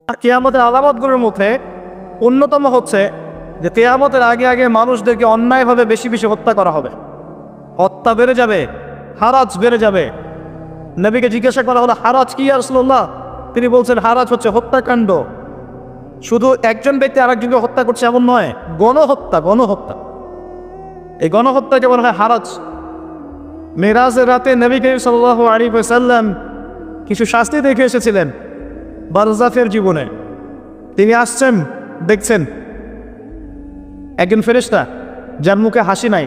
আর কিয়ামতের আলামতগুলোর মধ্যে অন্যতম হচ্ছে যে কিয়ামতের আগে আগে মানুষদেরকে অন্যায়ভাবে বেশি বেশি হত্যা করা হবে। হত্যা বেড়ে যাবে, হারাজ বেড়ে যাবে। নবীকে জিজ্ঞাসা করা হলো, হারাজ কি ইয়া রাসূলুল্লাহ? তিনি বলছেন, হারাজ হচ্ছে হত্যাকাণ্ড। শুধু একজন ব্যক্তি আরেকজনকে হত্যা করছে এমন নয়, গণহত্যা। গণহত্যা, এই গণহত্যাকে বলা হয় হারাজ। মেরাজের রাতে নবী করিম সাল্লাল্লাহু আলাইহি ওয়াসাল্লাম কিছু শাস্তি দেখে এসেছিলেন বারজাখের জীবনে। তিনি আসছেন, দেখছেন একজন ফেরেশতা যার মুখে হাসি নাই।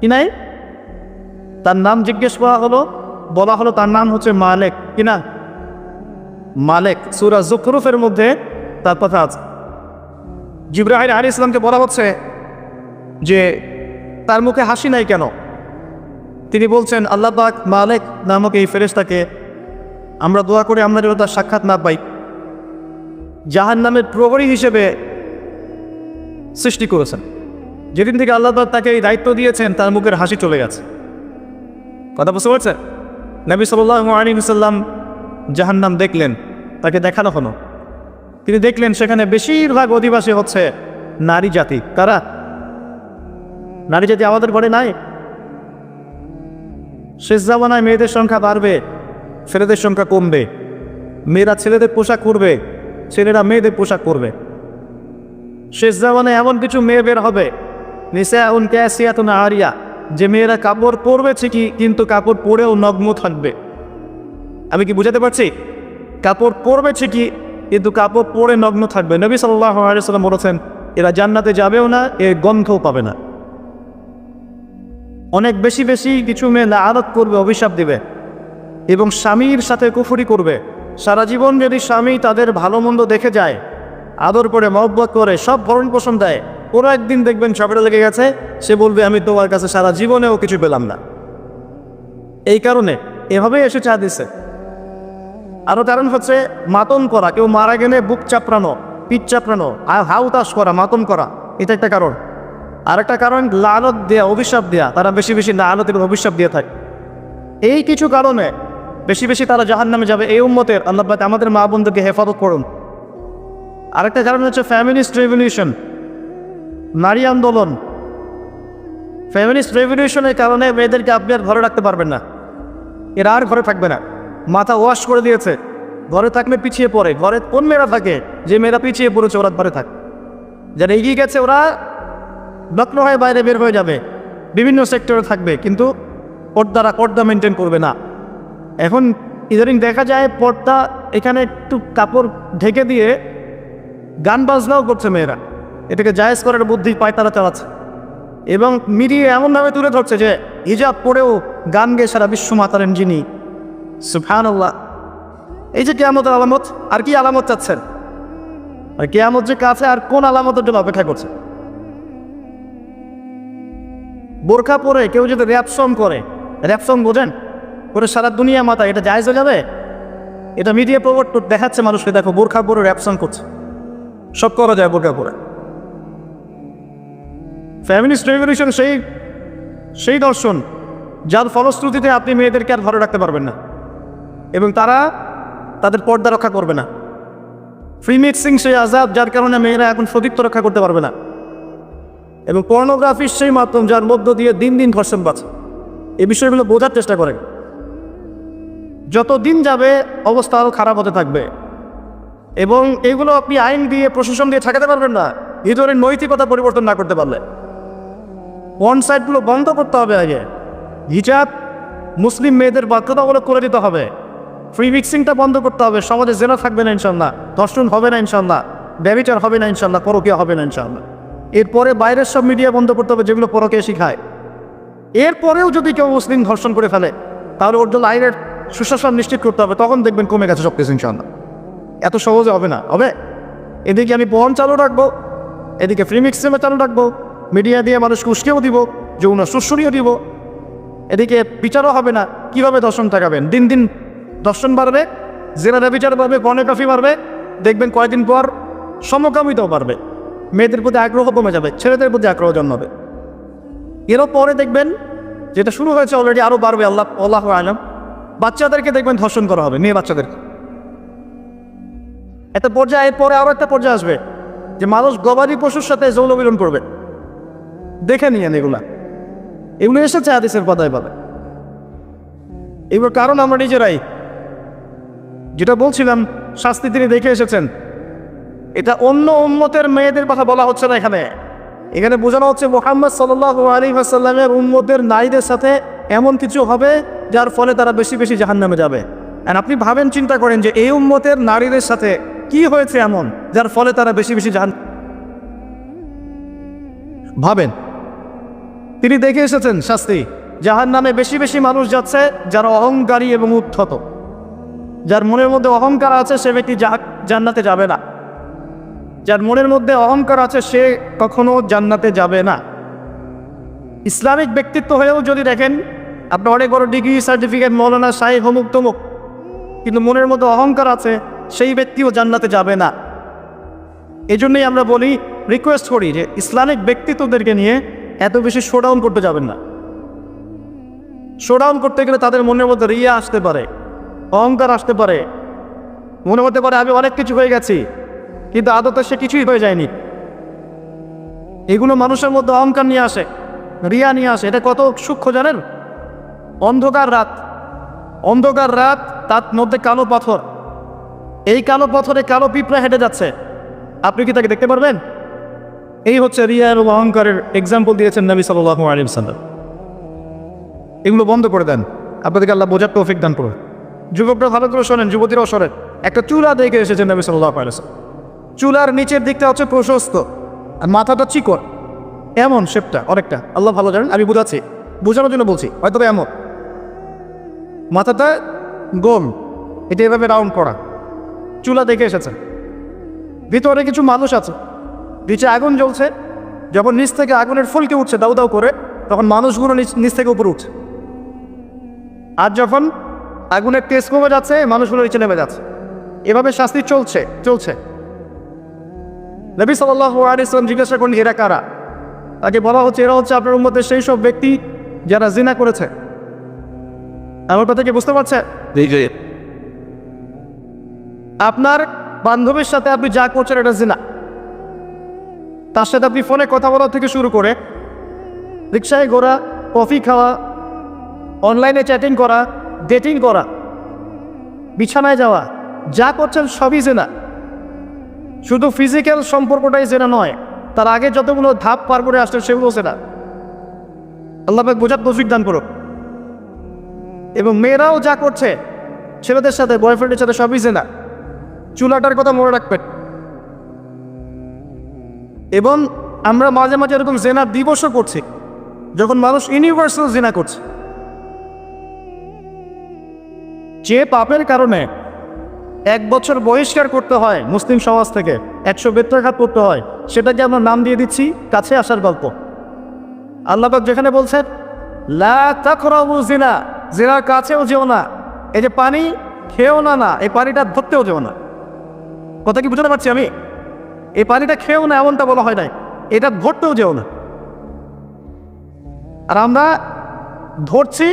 কি নাই? তার নাম জিজ্ঞেস করা হলো, বলা হলো তার নাম হচ্ছে মালেক। কিনা? মালেক। সূরা যুখরুফের মধ্যে তার কথা আছে। জিবরাইল আলাইহিস সালামকে বলা হচ্ছে যে তার মুখে হাসি নাই কেন? তিনি বলছেন, আল্লাহ পাক মালেক নামক এই ফেরেশতাকে আমরা দোয়া করে আমরা যেন তার সাক্ষাৎ না পাই, জাহান্নামের প্রহরী হিসেবে সৃষ্টি করেছেন। যেদিন থেকে আল্লাহ পাক তাকে এই দায়িত্ব দিয়েছেন, তার মুখের হাসি চলে গেছে। কথা বুঝতে পারছেন? নবী সাল্লাল্লাহু আলাইহি ওয়াসাল্লাম জাহান্নাম দেখলেন, তাকে দেখানো হলো। তিনি দেখলেন সেখানে বেশিরভাগ অধিবাসী হচ্ছে নারী জাতি। কারা? নারী জাতি আমাদের ঘরে নাই। শেষ জামানায় মেয়েদের সংখ্যা বাড়বে, ছেলেদের সংখ্যা কমবে। মেয়েরা ছেলেদের পোশাক পরবে, ছেলেরা মেয়েদের পোশাক পরবে। শেষ জামানায় এমন কিছু মেয়ে বের হবে, নিসাউন কাসিয়াতুন আরিয়া, যে মেয়েরা কাপড় পরবে ঠিকই, কিন্তু কাপড় পরেও নগ্ন থাকবে। আমি কি বুঝাতে পারছি? কাপড় পরবে ঠিকই, কিন্তু কাপড় পরে নগ্ন থাকবে। নবী সাল্লাল্লাহু আলাইহি ওয়াসাল্লাম বলেছেন, এরা জান্নাতে যাবেও না, এর গন্ধও পাবে না। অনেক বেশি বেশি কিছু মেয়ে লাআনত করবে, অভিশাপ দিবে এবং স্বামীর সাথে কুফরি করবে। সারা জীবন যদি স্বামী তাদের ভালো মন্দ দেখে যায়, আদর করে মহব্বত করে সব ভরণ পোষণ দেয়, ওরা একদিন দেখবেন ঝগড়া লেগে গেছে, সে বলবে আমি তোমার কাছে সারা জীবনেও কিছু পেলাম না। এই কারণে এভাবেই এসে চা দিছে। আরও কারণ হচ্ছে মাতন করা, কেউ মারা গেলে বুক চাপড়ানো, পিঠ চাপড়ানো, হাউতাস করা, মাতন করা, এটা একটা কারণ। আরেকটা কারণ লানত দেয়া, অভিশাপ দেয়া। তারা বেশি বেশি লানত এবং অভিশাপ দিয়ে থাকে। এই কিছু কারণে বেশি বেশি তারা জাহান্নামে যাবে। এই উম্মতের আল্লাহ পাক আমাদের মা বোনদেরকে হেফাজত করুন। আরেকটা কারণ হচ্ছে ফ্যামিলিস্ট রেভলিউশন, নারী আন্দোলন। ফ্যামিলিস্ট রেভলিউশনের কারণে মেয়েদেরকে আপনি আর ঘরে রাখতে পারবেন না। এরা আর ঘরে থাকবে না, মাথা ওয়াশ করে দিয়েছে। ঘরে থাকলে পিছিয়ে পড়ে। ঘরে কোন মেয়েরা থাকে? যে মেয়েরা পিছিয়ে পড়েছে ওরা ঘরে থাকে। যারা এগিয়ে গেছে ওরা লগ্ন হয়ে বাইরে বের হয়ে যাবে, বিভিন্ন সেক্টরে থাকবে, কিন্তু পর্দা মেনটেন করবে না। এখন ইদানিং দেখা যায় পর্দা এখানে একটু কাপড় ঢেকে দিয়ে গান বাজনাও করছে মেয়েরা। এটাকে জায়েজ করার বুদ্ধি পায় তারা চালাচ্ছে এবং মিডিয়া এমনভাবে তুলে ধরছে যে হিজাব পরেও গান গেয়ে সারা বিশ্ব মাতারেন যিনি। সুবহানাল্লাহ। এই যে কিয়ামতের আলামত, আর কি আলামত চাচ্ছেন? আর কিয়ামত যে কাছে, আর কোন আলামতের জন্য অপেক্ষা করছে? বোরখা পরে কেউ যদি র্যাপ সং করে, র্যাপ সং বোঝেন, করে সারা দুনিয়া মাথা, এটা জায়েজ হয়ে যাবে? এটা মিডিয়া প্রমোট দেখাচ্ছে মানুষকে, দেখো বোরখা পরে র্যাপ সং করছে। সব করা যায় বোরখা পরে। ফ্যামিলিস্ট রেভলিউশন সেই দর্শন যার ফলশ্রুতিতে আপনি মেয়েদেরকে আর ঘরে রাখতে পারবেন না এবং তারা তাদের পর্দা রক্ষা করবে না। ফ্রি মিক্সিং সেই আজাব, যার কারণে মেয়েরা এখন সতীত্ব রক্ষা করতে পারবে না। এবং পর্নোগ্রাফির সেই মাধ্যম, যার মধ্য দিয়ে দিন দিন ধর্ষণ বাড়ছে। এই বিষয়গুলো বোঝার চেষ্টা করেন। যত দিন যাবে অবস্থা আরও খারাপ হতে থাকবে এবং এগুলো আপনি আইন দিয়ে, প্রশাসন দিয়ে ঠেকাতে পারবেন না, ভিতরের নৈতিকতা পরিবর্তন না করতে পারলে। পর্ন সাইটগুলো বন্ধ করতে হবে আগে। হিজাব মুসলিম মেয়েদের বাধ্যতামূলক করে দিতে হবে। ফ্রি মিক্সিংটা বন্ধ করতে হবে। সমাজে জেনা থাকবে না ইনশাল্লাহ, ধর্ষণ হবে না ইনশাল্লাহ, ব্যভিচার হবে না ইনশাল্লাহ, পরকীয়া হবে না ইনশাল্লাহ। এরপরে বাইরের সব মিডিয়া বন্ধ করতে হবে যেগুলো পরকীয়া শিখায়। এরপরেও যদি কেউ মুসলিম ধর্ষণ করে ফেলে, তাহলে ওর জন্য আইনের সুশাসন নিশ্চিত করতে হবে। তখন দেখবেন কমে গেছে সব কিছু ইনশাল্লাহ। এত সহজে হবে না। হবে এদিকে আমি পর্ন চালু রাখবো, এদিকে ফ্রি মিক্সিংও চালু রাখবো, মিডিয়া দিয়ে মানুষকে উস্কেও দিব, যৌন শুশ্রুনিও দিব, এদিকে বিচারও হবে না। কীভাবে দর্শন ঠেকাবেন? দিন দিন দর্শন বাড়বে, জেনারা বিচার বাড়বে, পর্নোগ্রাফি বাড়বে। দেখবেন কয়েকদিন পর সমকামিতাও বাড়বে। মেয়েদের প্রতি আগ্রহ কমে যাবে, ছেলেদের প্রতি আগ্রহ জন্মাবে। এরও পরে দেখবেন, যেটা শুরু হয়েছে অলরেডি, আরও বাড়বে। আল্লাহু আ'লাম। বাচ্চাদেরকে দেখবেন ধর্ষণ করা হবে, মেয়ে বাচ্চাদেরকে। একটা পর্যায়ের পরে আরও একটা পর্যায়ে আসবে যে মানুষ গবাদি পশুর সাথে যৌন মিলন করবে। দেখে নিয়েন এগুলো এসেছে হাদিসের পাতায় পাতায়। এগুলোর কারণ আমরা নিজেরাই, যেটা বলছিলাম শাস্তি তিনি দেখে এসেছেন। এটা অন্য উম্মতের মেয়েদের কথা বলা হচ্ছে না, এখানে বোঝানো হচ্ছে মুহাম্মদ সাল্লাল্লাহু আলাইহি ওয়াসাল্লামের উম্মতের নারীদের সাথে এমন কিছু হবে যার ফলে তারা বেশি বেশি জাহান্নামে যাবে। আর আপনি ভাবেন, চিন্তা করেন যে এই উম্মতের নারীদের সাথে কি হয়েছে এমন যার ফলে তারা বেশি বেশি ভাবেন। তিনি দেখে এসেছেন শাস্তি, জাহান্নামে বেশি বেশি মানুষ যাচ্ছে যারা অহংকারী এবং উদ্ধত। যার মনের মধ্যে অহংকার আছে সে ব্যক্তি জান্নাতে যাবে না। যার মনের মধ্যে অহংকার আছে সে কখনো জান্নাতে যাবে না। ইসলামিক ব্যক্তিত্ব হয়েও যদি দেখেন আপনার অনেক বড় ডিগ্রি সার্টিফিকেট, মৌলানা, শাইখ, অমুক তমুক, কিন্তু মনের মধ্যে অহংকার আছে, সেই ব্যক্তিও জান্নাতে যাবে না। এই জন্যই আমরা বলি, রিকোয়েস্ট করি যে ইসলামিক ব্যক্তিত্বদেরকে নিয়ে এত বেশি শোডাউন করতে যাবেন না। শোডাউন করতে গেলে তাদের মনের মধ্যে রিয়া আসতে পারে, অহংকার আসতে পারে, মনে হতে পারে আমি অনেক কিছু হয়ে গেছি, কিন্তু আদতে সে কিছুই হয়ে যায়নি। এগুলো মানুষের মধ্যে অহংকার নিয়ে আসে, রিয়া নিয়ে আসে। এটা কত সূক্ষ্ম জানেন? অন্ধকার রাত, তার মধ্যে কালো পাথর, এই কালো পাথরে কালো পিঁপড়া হেঁটে যাচ্ছে, আপনি কি তাকে দেখতে পারবেন? এই হচ্ছে রিয়া এবং অহংকারের এক্সাম্পল দিয়েছেন নবী সাল্লাল্লাহু আলাইহি ওয়াসাল্লাম। এগুলো বন্ধ করে দেন, আপনাদেরকে আল্লাহ বোঝার তৌফিক দান করবে। যুবকরা ভালো করে শোনেন, যুবতীরাও শোনেন। একটা চুলা দেখে এসেছেন নবী সাল্লাল্লাহু আলাইহি ওয়াসাল্লাম। চুলার নিচের দিকটা হচ্ছে প্রশস্ত আর মাথাটা চিকন, এমন শেপটা অনেকটা, আল্লাহ ভালো জানেন, আমি বোঝাচ্ছি, বোঝানোর জন্য বলছি। হয়তো এমন মাথাটা গোল, এটা এভাবে রাউন্ড করা। চুলা দেখে এসেছেন, ভিতরে কিছু মানুষ আছে, নিচে আগুন জ্বলছে। যখন নিচ থেকে আগুনের ফুলকে উঠছে দাউ দাউ করে, তখন মানুষগুলো নিচ থেকে উপরে উঠছে। আর যখন আগুনের তেজ কমে যাচ্ছে, মানুষগুলো নিচে নেমে যাচ্ছে। এভাবে শাস্তি চলছে। নবী সাল্লাল্লাহু আলাইহি ওয়াসাল্লাম জিজ্ঞাসা করলেন, এরা কারা? তাকে বলা হচ্ছে, এরা হচ্ছে আপনার উম্মতের সেই সব ব্যক্তি যারা জিনা করেছে। আমার কথা কি বুঝতে পারছেন? আপনার বান্ধবীর সাথে আপনি যা করছেন এটা জিনা। তার সাথে আপনি ফোনে কথা বলা থেকে শুরু করে রিক্সায় ঘোরা, কফি খাওয়া, অনলাইনে চ্যাটিং করা, ডেটিং করা, বিছানায় যাওয়া, যা করছেন সবই জিনা। শুধু ফিজিক্যাল সম্পর্কটাই জিনা নয়, তার আগে যতগুলো ধাপ পার করে আসছেন সেগুলো জিনা। আল্লাহ পাক বোঝার তৌফিক দান করুক। এবং মেয়েরাও যা করছে ছেলেদের সাথে, বয়ফ্রেন্ডের সাথে, সবই জিনা। চুলাটার কথা মনে রাখবেন। এবং আমরা মাঝে মাঝে এরকম জেনা দিবসও করছি, যখন মানুষ ইউনিভার্সাল জিনা করছে। যে পাপের কারণে 1 বছর বহিষ্কার করতে হয় মুসলিম সমাজ থেকে, 100 বেত্রাঘাত করতে হয়, সেটাকে আমরা নাম দিয়ে দিচ্ছি কাছে আসার গল্প। আল্লাহ পাক যেখানে বলছেন লা তাকরাবু জিনা, জিনার কাছেও যেও না। এই যে পানি খেয়েও না, এই পানিটা ধরতেও যেও না। কথা কি বুঝতে পারছি আমি? এই পানিটা খেয়েও না এমনটা বলা হয় নাই, এটা ধরতেও যেও না। আর আমরা ধরছি,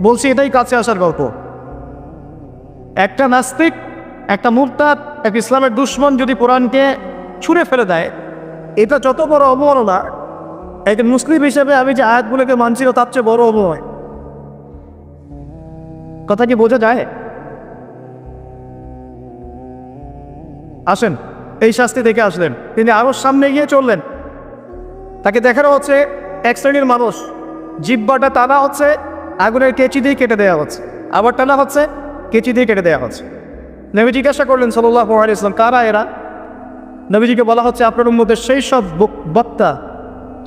বলছি এটাই কাছে আসার গল্প। একটা নাস্তিক, একটা মুরতাদ, এক ইসলামের দুশ্মন যদি কোরআনকে ছুঁড়ে ফেলে দেয়, এটা যত বড় অবমাননা, একজন মুসলিম হিসেবে আমি যে আয়াতগুলোকে মানছি তার চেয়ে বড় অবনয়। কথা কি বোঝা যায়? আসেন, এই শাস্তি দেখে আসলেন, তিনি আরো সামনে গিয়ে চললেন। তাকে দেখানো হচ্ছে এক শ্রেণীর মানুষ, জিহ্বাটা টানা হচ্ছে, আগুনের কেচি দিয়ে কেটে দেওয়া হচ্ছে, আবার টানা হচ্ছে, কেচি দিয়ে কেটে দেওয়া হচ্ছে। নবী জিজ্ঞাসা করলেন সাল্লাল্লাহু আলাইহি ওয়াসাল্লাম, কারা এরা? নবীজিকে বলা হচ্ছে আপনার উম্মতের সেই সব বক্তা,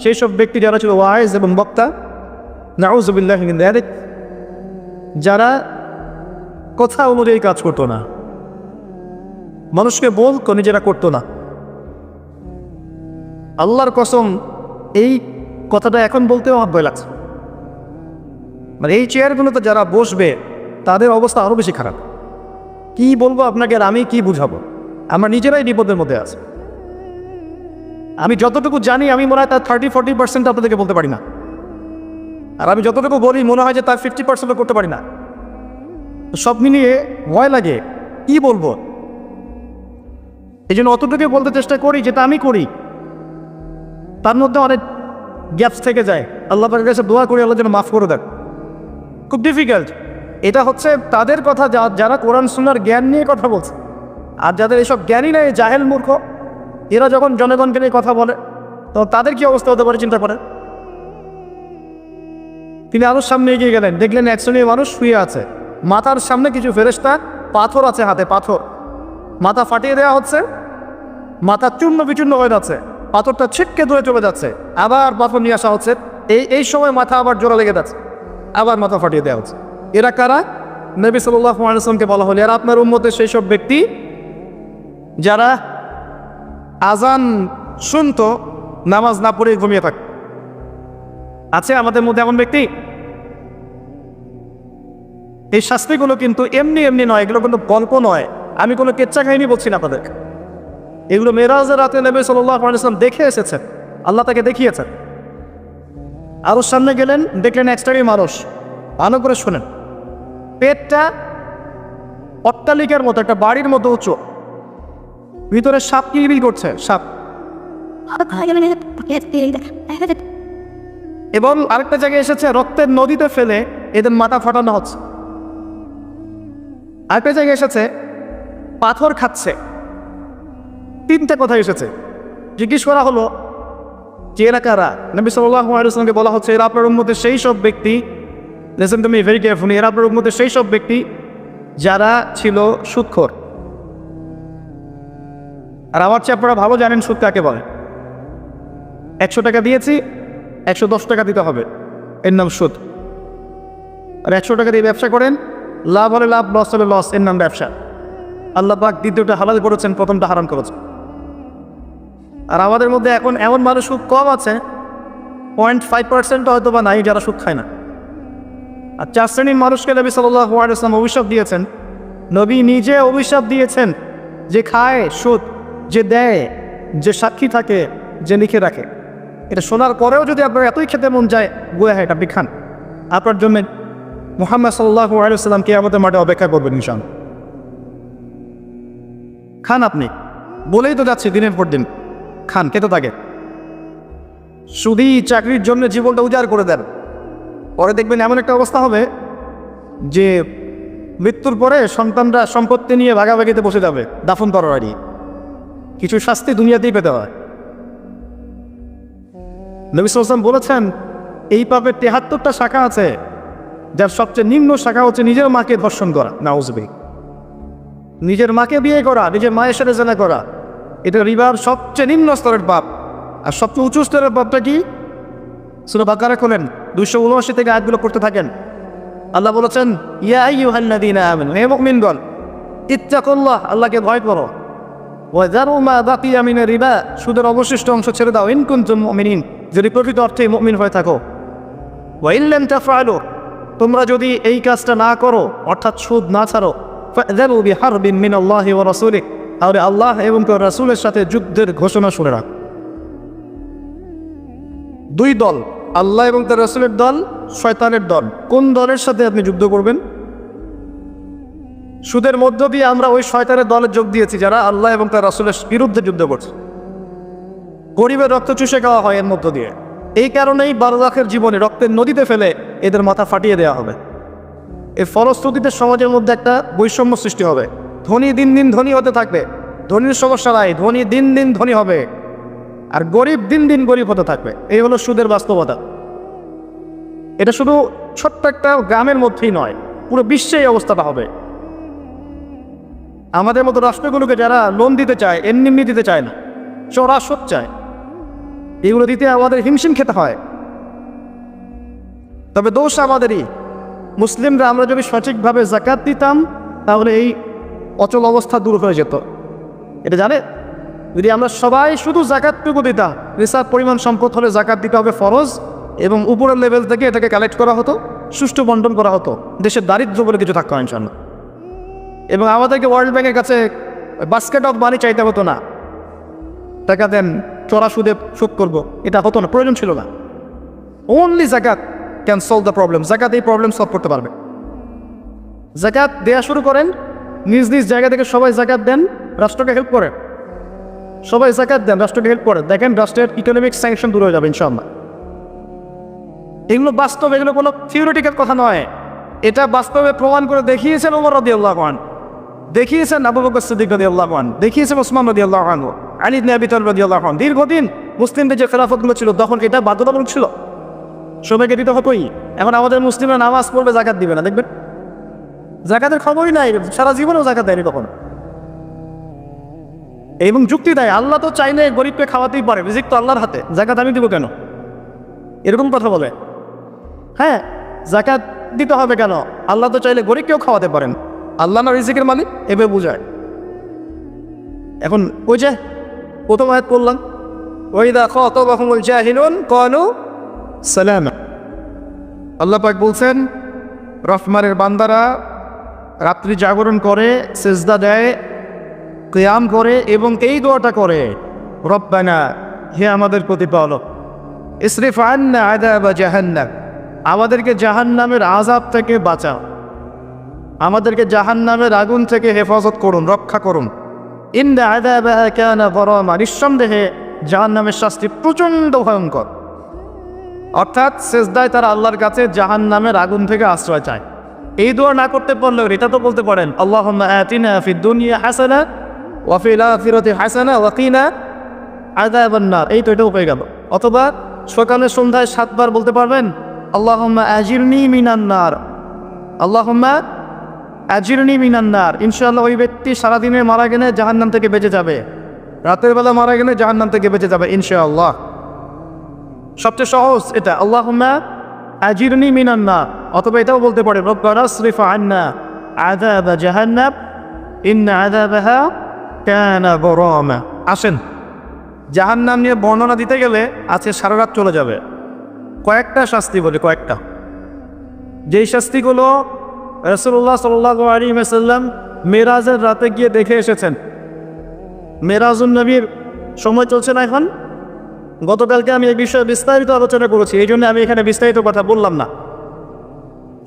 সেই সব ব্যক্তি যারা ছিল ওয়াইজ এবং বক্তা, নাউযুবিল্লাহি মিন যালিক, যারা কথা অনুযায়ী কাজ করতো না, মানুষকে বলতো, নিজেরা করতো না। আল্লাহর কসম, এই কথাটা এখন বলতেও আমার ভয় লাগছে। মানে এই চেয়ারগুলোতে যারা বসবে তাদের অবস্থা আরও বেশি খারাপ। কি বলবো আপনাকে, আর আমি কি বুঝাবো? আমরা নিজেরাই বিপদের মধ্যে আছি। আমি যতটুকু জানি, আমি মনে হয় তার 30-40% আপনাদেরকে বলতে পারি না। আর আমি যতটুকু বলি মনে হয় যে তার 50% করতে পারি না। সব মিলিয়ে ভয় লাগে, কি বলবো। এই জন্য অতটুকু বলতে চেষ্টা করি যেটা আমি করি, তার মধ্যে অনেক গ্যাপস থেকে যায়। আল্লাহ পাকের কাছে দোয়া করি আল্লাহ যেন মাফ করে দেন। খুব ডিফিকাল্ট। এটা হচ্ছে তাদের কথা যারা কোরআন সুন্নাহর জ্ঞান নিয়ে কথা বলছে। আর যাদের এসব জ্ঞানই নেই, জাহেল মূর্খ, এরা যখন জনগণকে নিয়ে কথা বলে তখন তাদের কি অবস্থা হতে পারে চিন্তা করেন। তিনি আরো সামনে এগিয়ে গেলেন, দেখলেন এক শ্রেণীর মানুষ শুয়ে আছে, মাথার সামনে কিছু ফেরেশতা, পাথর আছে হাতে, পাথর, মাথা ফাটিয়ে দেওয়া হচ্ছে, মাথা চূর্ণ বিচূর্ণ হয়ে যাচ্ছে, পাথরটা ছিটকে ধরে চলে যাচ্ছে, আবার পাথর নিয়ে আসা হচ্ছে, এই সময় মাথা আবার জোড়া লেগে যাচ্ছে, আবার মাথা ফাটিয়ে দেওয়া হচ্ছে। এরা কারা? নবী সাল্লাল্লাহু আলাইহি ওয়াসাল্লামকে বলা হলো এরা আপনার উম্মতের সেই সব ব্যক্তি যারা আজান শুনতো নামাজ না পড়ে ঘুমিয়ে থাকত। আছে আমাদের মধ্যে এমন ব্যক্তি? এই শাস্তিগুলো কিন্তু এমনি এমনি নয়, এগুলো কিন্তু গল্প নয়, আমি কোনো কেচ্চা কাহিনী বলছি না আপনাদের। এগুলো মেরাজের রাতে নবী সাল্লাল্লাহু আলাইহি ওয়াসাল্লাম দেখে এসেছেন, আল্লাহ তাকে দেখিয়েছেন। আরো সামনে গেলেন, দেখলেন এক শ্রেণীর মানুষ, ভালো করে শোনেন, পেটটা অট্টালিকার মতো, একটা বাড়ির মতো উঁচু, ভিতরে সাপ কিলবিল করছে, সাপ। এবং আরেকটা জায়গায় এসেছে রক্তের নদীতে ফেলে এদের মাথা ফাটানো হচ্ছে। আরেকটা জায়গায় এসেছে পাথর খাচ্ছে। তিনটা কথা এসেছে। জিজ্ঞেস করা হলো যে এরা কারা? নবী সাল্লাল্লাহু আলাইহি ওয়াসাল্লামকে বলা হচ্ছে এরা আপনার উম্মতের সেই সব ব্যক্তি, listen to me very carefully, এরা আপনার উম্মতের সেই সব ব্যক্তি যারা ছিল সুদখোর। আর আমার চেয়ে আপনারা ভালো জানেন সুদ কাকে বলে। 100 টাকা দিয়েছি, 110 টাকা দিতে হবে, এর নাম সুদ। আর 100 টাকা দিয়ে ব্যবসা করেন, লাভ হলে লাভ, লস হলে লস, এর নাম ব্যবসা। আল্লাহ পাক দ্বিতীয়টা হালাল করেছেন, প্রথমটা হারাম করেছেন। আর আমাদের মধ্যে এখন এমন মানুষ খুব কম আছে, 0.5% হয়তো বা নাই যারা সুদ খায় না। আর 4 শ্রেণীর মানুষকে নবী সাল্লাল্লাহু আলাইহি ওয়াসাল্লাম অভিশাপ দিয়েছেন। নবী নিজে অভিশাপ দিয়েছেন, যে খায় সুদ, যে দেয়, যে সাক্ষী থাকে, যে লিখে রাখে। এটা শোনার পরেও যদি আপনার এতই খেতে মন যায়, গোয়া হয় এটা আপনি খান। আপনার জন্য মুহাম্মদ সাল্লাল্লাহু আলাইহি ওয়াসাল্লাম কিয়ামতের মাঠে অপেক্ষা করবেন ইনশাআল্লাহ। খান আপনি, বলেই তো যাচ্ছে দিনের পর দিন, খান, খেতে থাকে। শুধু চাকরির জন্য জীবনটা উজাড় করে দেন, পরে দেখবেন এমন একটা অবস্থা হবে যে মৃত্যুর পরে সন্তানরা সম্পত্তি নিয়ে ভাগাভাগিতে বসে যাবে দাফন করার আগে। কিছু শাস্তি দুনিয়াতেই পেতে হয়। নবী সাল্লাল্লাহু আলাইহি ওয়াসাল্লাম বলেছেন এই পাপের 73টা শাখা আছে, যার সবচেয়ে নিম্ন শাখা হচ্ছে নিজের মাকে ধর্ষণ করা, নাউজুবিল্লাহ। নিজের মাকে বিয়ে করা, নিজের মায়ের সাথে জেনা করা, এটা রিবার সবচেয়ে নিম্ন স্তরের পাপ। আর সবচেয়ে উঁচু স্তরের পাপটা কি? সূরা বাকারা খোলেন, 279 থেকে আয়াতগুলো পড়তে থাকেন। আল্লাহ বলেছেন ইয়া আইয়ুহাল্লাযীনা আমানু, হে মুমিনগণ, ইত্তাকুল্লাহ, আল্লাহকে ভয় করো, ওয়া যারু মা বাকিয়া মিনার রিবা, সুদের অবশিষ্ট অংশ ছেড়ে দাও, ইন কুনতুম মুমিনিন, যদি প্রকৃত অর্থে মুমিন হয়ে থাকো। ওয়া ইল্লাম তাফআলু, তোমরা যদি এই কাজটা না করো, অর্থাৎ সুদ না ছাড়ো, ফাযারু বিহারবিন মিনাল্লাহি ওয়া রাসূলিহি, তাহলে আল্লাহ এবং তার রাসূলের সাথে যুদ্ধের ঘোষণা শুনে রাখ। দুই দল, আল্লাহ এবং তার রাসূলের দল, শয়তানের দল। কোন দলের সাথে আপনি যুদ্ধ করবেন? সুদের মধ্য দিয়ে আমরা ওই শয়তানের দলে যোগ দিয়েছি যারা আল্লাহ এবং তার রাসূলের বিরুদ্ধে যুদ্ধ করছে। গরিবের রক্ত চুষে খাওয়া হয় এর মধ্য দিয়ে। এই কারণেই বারজাখের জীবনে রক্তের নদীতে ফেলে এদের মাথা ফাটিয়ে দেওয়া হবে। এর ফলশ্রুতিতে সমাজের মধ্যে একটা বৈষম্য সৃষ্টি হবে। ধনী দিন দিন ধনী হতে থাকবে, ধনীর সমস্যা নাই, ধনী দিন দিন ধনী হবে, আর গরিব দিন দিন গরিব হতে থাকবে। এই হলো সুদের বাস্তবতা। এটা শুধু ছোট্ট একটা গ্রামের মধ্যেই নয়, পুরো বিশ্বে এই অবস্থাটা হবে। আমাদের মতো রাষ্ট্রগুলোকে যারা লোন দিতে চায়, এমনি দিতে চায় না, চড়া সুদ চায়, এগুলো দিতে আমাদের হিমশিম খেতে হয়। তবে দোষ আমাদেরই। মুসলিমরা আমরা যদি সঠিকভাবে যাকাত দিতাম তাহলে এই অচল অবস্থা দূর হয়ে যেত। এটা জানে, যদি আমরা সবাই শুধু যাকাতটুকু দিতাম, নিসাব পরিমাণ সম্পদ হলে যাকাত দিতে হবে ফরজ, এবং উপরের লেভেল থেকে এটাকে কালেক্ট করা হতো, সুষ্ঠু বন্টন করা হতো, দেশের দারিদ্র্য বলে কিছু থাকতো ইনশাআল্লাহ। এবং আমাদেরকে ওয়ার্ল্ড ব্যাংকের কাছে বাস্কেট অফ মানি চাইতে হতো না, টাকা দেন চড়া সুদে শোধ করবো, এটা হতো না, প্রয়োজন ছিল না। ওনলি যাকাত ক্যান সলভ দ্য প্রবলেম। যাকাত এই প্রবলেম সলভ করতে পারবে। যাকাত দেয়া শুরু করেন, নিজ নিজ জায়গা থেকে সবাই যাকাত দেন, রাষ্ট্রকে হেল্প করেন। সবাই জাকাত দেন, রাষ্ট্রকে হেল্প করেন, দেখেন রাষ্ট্রের ইকোনমিক স্যাংশন দূর হয়ে যাবে ইনশাআল্লাহ। এগুলো বাস্তব, এগুলো কোনো থিওরিটিক্যাল কথা নয়, এটা বাস্তবে প্রমাণ করে দেখিয়েছেন ওমর রাদিয়াল্লাহু আনহু, দেখিয়েছেন আবু বকর সিদ্দিক রাদিয়াল্লাহু আনহু, দেখিয়েছেন ওসমান রাদিয়াল্লাহু আনহু, আলী ইবনে আবি তালিব রাদিয়াল্লাহু আনহু। দীর্ঘদিন মুসলিমদের যে খেলাফতগুলো ছিল তখন এটা বাধ্যতামূলক ছিল, সবাইকে দিতে হতোই। এখন আমাদের মুসলিমরা নামাজ পড়বে, জাকাত দিবে না, দেখবেন জাকাতের খবরই নাই, সারা জীবনেও জাকাত দেয়নি তখন। এবং যুক্তি দেয় আল্লাহ তো চাইলে গরিবকে খাওয়াতেই পারে, রিজিক তো আল্লাহর হাতে, জাকাত আমি দিব কেন, এরকম কথা বলে। হ্যাঁ, জাকাত দিতে হবে কেন, আল্লাহ তো চাইলে গরিবকেও খাওয়াতে পারেন, আল্লাহ না রিজিকের মালিক, এভাবে বোঝায়। এখন ওই যে প্রথম আয়াত পড়লাম, ওয়াইদা খাতাবাহুমুল জাহিলুন ক্বালু সালামা। আল্লাহ পাক বলছেন রহমানের বান্দারা রাত্রি জাগরণ করে, সিজদা দেয়, কিয়াম করে এবং এই দোয়াটা করে, রব্বানা, হে আমাদের প্রতিপালক, ইসরিফ আন্না আযাব জাহান্নাম, আমাদেরকে জাহান্নামের আযাব থেকে বাঁচাও, আমাদেরকে জাহান্নামের আগুন থেকে হেফাজত করুন, রক্ষা করুন। ইন্না আযাবাহা কানা গরামা, নিঃসন্দেহে জাহান্নামের শাস্তি প্রচণ্ড ভয়ঙ্কর। অর্থাৎ সিজদায় তারা আল্লাহর কাছে জাহান্নামের আগুন থেকে আশ্রয় চায়। এই দোয়া না করতে পারলেও এটা তো বলতে পারেন, আল্লাহুম্মা আতিনা ফিদ দুনিয়া হাসানা ওয়া ফিল আখিরাতি হাসানা ওয়া কিনা আযাবান নার, এই তো এটাও হয়ে গেল। অথবা সকালে সন্ধ্যায় 7 বার বলতে পারবেন, আল্লাহুম্মা আজিরনি মিনান নার, আল্লাহুম্মা আজিরনি মিনান নার। ইনশাআল্লাহ ওই ব্যক্তি সারাদিনে মারা গেলে জাহান্নাম থেকে বেঁচে যাবে, রাতের বেলা মারা গেলে জাহান্নাম থেকে বেঁচে যাবে ইনশাআল্লাহ। সবচেয়ে সহজ এটা, আল্লাহুম্মা আজিরনি মিনান নার। অথবা এটাও বলতে পারে, রব্বানা ইসরিফ আন্না আযাব জাহান্নাম ইন্না আযাবাহা কানা গরামা। আসেন, জাহান্নাম নিয়ে বর্ণনা দিতে গেলে আজকে সারা রাত চলে যাবে। কয়েকটা শাস্তি বলে, কয়েকটা, যেই শাস্তিগুলো রাসূলুল্লাহ সাল্লাল্লাহু আলাইহি ওয়াসাল্লাম মেরাজের রাতে গিয়ে দেখে এসেছেন। মেরাজুন নবীর সময় চলছে না এখন, গতকালকে আমি এই বিষয়ে বিস্তারিত আলোচনা করেছি, এই জন্য আমি এখানে বিস্তারিত কথা বললাম না,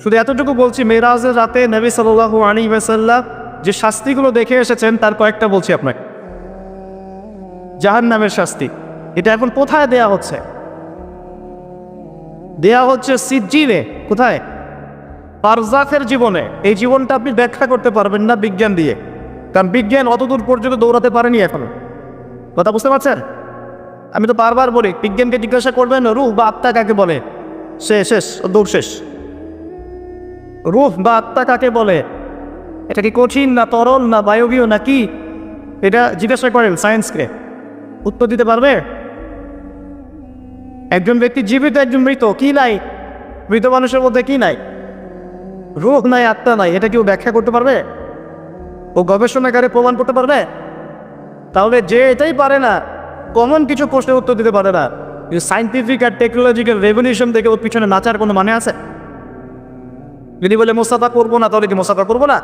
শুধু এতটুকু বলছি মেরাজের রাতে নবী সাল্লাল্লাহু আলাইহি ওয়াসাল্লাম যে শাস্তিগুলো দেখে এসেছেন তার কয়েকটা বলছি আপনাকে। জাহান্নামের শাস্তি, এটা এখন কোথায় দেয়া হচ্ছে? দেয়া হচ্ছে সিজ্জিনে। কোথায়? বারজাখের জীবনে। এই জীবনটা আপনি ব্যাখ্যা করতে পারবেন না বিজ্ঞান দিয়ে, কারণ বিজ্ঞান অতদূর পর্যন্ত দৌড়াতে পারেনি এখনো। কথা বুঝতে পারছেন? আমি তো বারবার বলি, বিজ্ঞানকে জিজ্ঞাসা করবেন রূহ বা আত্মা কাকে বলে, শেষ, দৌড় শেষ। রূহ বা আত্মা কাকে বলে? এটা কি কঠিন না তরল না বায়বীয় না কি? এটা জিজ্ঞাসা করেন সায়েন্সকে, উত্তর দিতে পারবে? একজন ব্যক্তি জীবিত, একজন মৃত, কি নাই? মৃত মানুষের মধ্যে কি নাই? রূহ নাই, আত্মা নাই, এটা কেউ ব্যাখ্যা করতে পারবে? ও গবেষণাগারে প্রমাণ করতে পারবে? তাহলে যে এটাই পারে না, কমন কিছু প্রশ্নের উত্তর দিতে পারে না, সায়েন্টিফিক আর টেকনোলজিক্যাল রেভলিউশন থেকে ওর পিছনে নাচার কোনো মানে আছে? যদি বলে মুসাফা করবো না, তাহলে কি মুসাফা করবো না?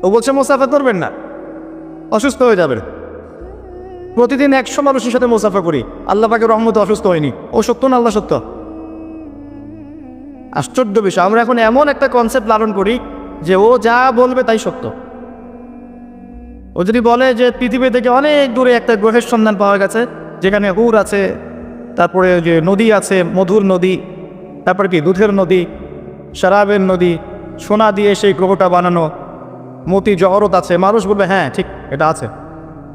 ও বলছে মুসাফা করবেন না, অসুস্থ হয়ে যাবেন। প্রতিদিন 100 মানুষের সাথে মুসাফা করি, আল্লাহ পাকের রহমতে অসুস্থ হয়নি। ও সত্য না আল্লাহ সত্য? আশ্চর্য বিষয়, আমরা এখন এমন একটা কনসেপ্ট লালন করি যে ও যা বলবে তাই সত্য। ও যদি বলে যে পৃথিবী থেকে অনেক দূরে একটা গ্রহের সন্ধান পাওয়া গেছে যেখানে হুর আছে, তারপরে যে নদী আছে, মধুর নদী, তারপরে কি দুধের নদী, শরাবের নদী, সোনা দিয়ে সেই গ্রহটা বানানো, মতি জহরত আছে, মানুষ বলবে হ্যাঁ ঠিক এটা আছে,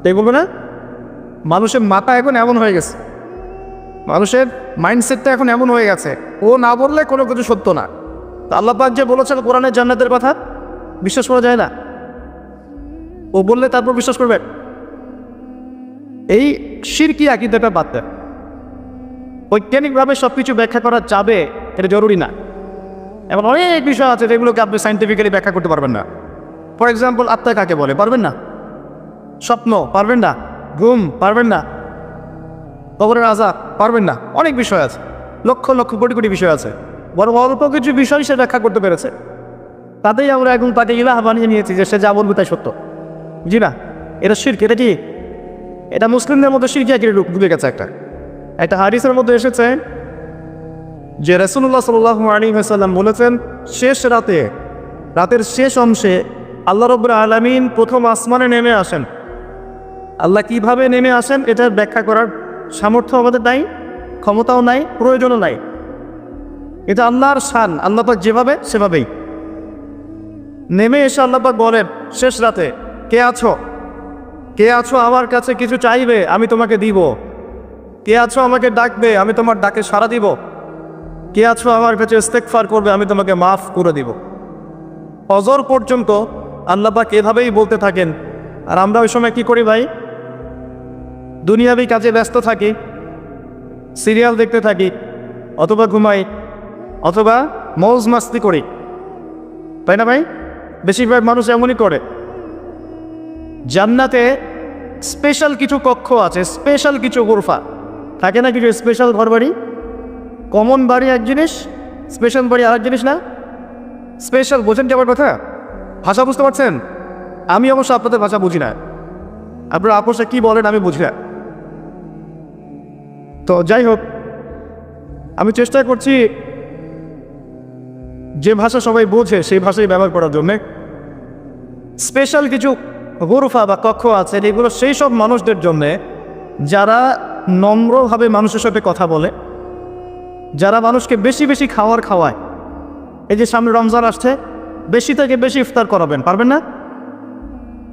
তাই বলবে না? মানুষের মাথা এখন এমন হয়ে গেছে, মানুষের মাইন্ডসেটটা এখন এমন হয়ে গেছে, ও না বললে কোনো কিছু সত্য না। তা আল্লাহ পাক যে বলেছেন কোরআনের জান্নাতের কথা, বিশ্বাস করা যায় না? ও বললে তারপর বিশ্বাস করবেন? এই শিরকি আকীদাটা বাদ দেন। বৈজ্ঞানিকভাবে সব কিছু ব্যাখ্যা করা যাবে এটা জরুরি না। এমন অনেক বিষয় আছে যেগুলোকে আপনি সাইন্টিফিক্যালি ব্যাখ্যা করতে পারবেন না। ফর এক্সাম্পল, আত্মা কাকে বলে পারবেন না? স্বপ্ন পারবেন না? ঘুম পারবেন না? কবরের আযাব পারবেন না? অনেক বিষয় আছে, লক্ষ লক্ষ কোটি কোটি বিষয় আছে, বরং অল্প কিছু বিষয় সে ব্যাখ্যা করতে পেরেছে, তাতেই আমরা এখন তাকে ইলাহ বানিয়ে নিয়েছি যে সে যা বলবে তাই সত্য। জি না, এটা শিরক। এটা কি? এটা মুসলিমদের মধ্যে শিরকি আকীদা ঢুকে গেছে। একটা হাদিসের মধ্যে এসেছে যে রাসূলুল্লাহ সাল্লাল্লাহু আলাইহি ওয়াসাল্লাম বলেছেন, শেষ রাতের শেষ অংশে আল্লাহ রাব্বুল আলামিন প্রথম আসমানে নেমে আসেন। আল্লাহ কিভাবে নেমে আসেন এটার ব্যাখ্যা করার সামর্থ্য আমাদের নাই, ক্ষমতাও নাই, প্রয়োজনও নাই। এটা আল্লাহর শান, আল্লাহ পাক যেভাবে সেভাবেই নেমে এসে আল্লাহ পাক বলেন শেষ রাতে, কে আছো, কে আছো আমার কাছে কিছু চাইবে আমি তোমাকে দিব, কে আছো আমাকে ডাকবে আমি তোমার ডাকে সাড়া দিব, কে আছো আমার কাছে ইস্তেগফার করবে আমি তোমাকে মাফ করে দিব। ফজর পর্যন্ত আল্লাহ পাক এভাবেই বলতে থাকেন। আর আমরা ওই সময় কি করি ভাই? দুনিয়াবি কাজে ব্যস্ত থাকি, সিরিয়াল দেখতে থাকি, অথবা ঘুমাই, অথবা মৌজ মাস্তি করি, তাই না ভাই? বেশিরভাগ মানুষ এমনই করে। জান্নাতে স্পেশাল কিছু কক্ষ আছে, স্পেশাল কিছু গোরফা থাকে না, কিছু স্পেশাল ঘরবাড়ি। কমন বাড়ি এক জিনিস, স্পেশাল বাড়ি আর এক জিনিস না? স্পেশাল বোঝেন কি আমার কথা? ভাষা বুঝতে পারছেন? আমি অবশ্য আপনাদের ভাষা বুঝি না, আপনারা আপোষে কি বলেন আমি বুঝি না। তো যাই হোক, আমি চেষ্টা করছি যে ভাষা সবাই বোঝে সেই ভাষাই ব্যবহার করার জন্যে। স্পেশাল কিছু গোরফা বা কক্ষ আছে, এগুলো সেই সব মানুষদের জন্যে যারা নম্রভাবে মানুষের সাথে কথা বলে, যারা মানুষকে বেশি বেশি খাওয়ায়। এই যে সামনে রমজান আসছে, বেশি থেকে বেশি ইফতার করাবেন, পারবেন না?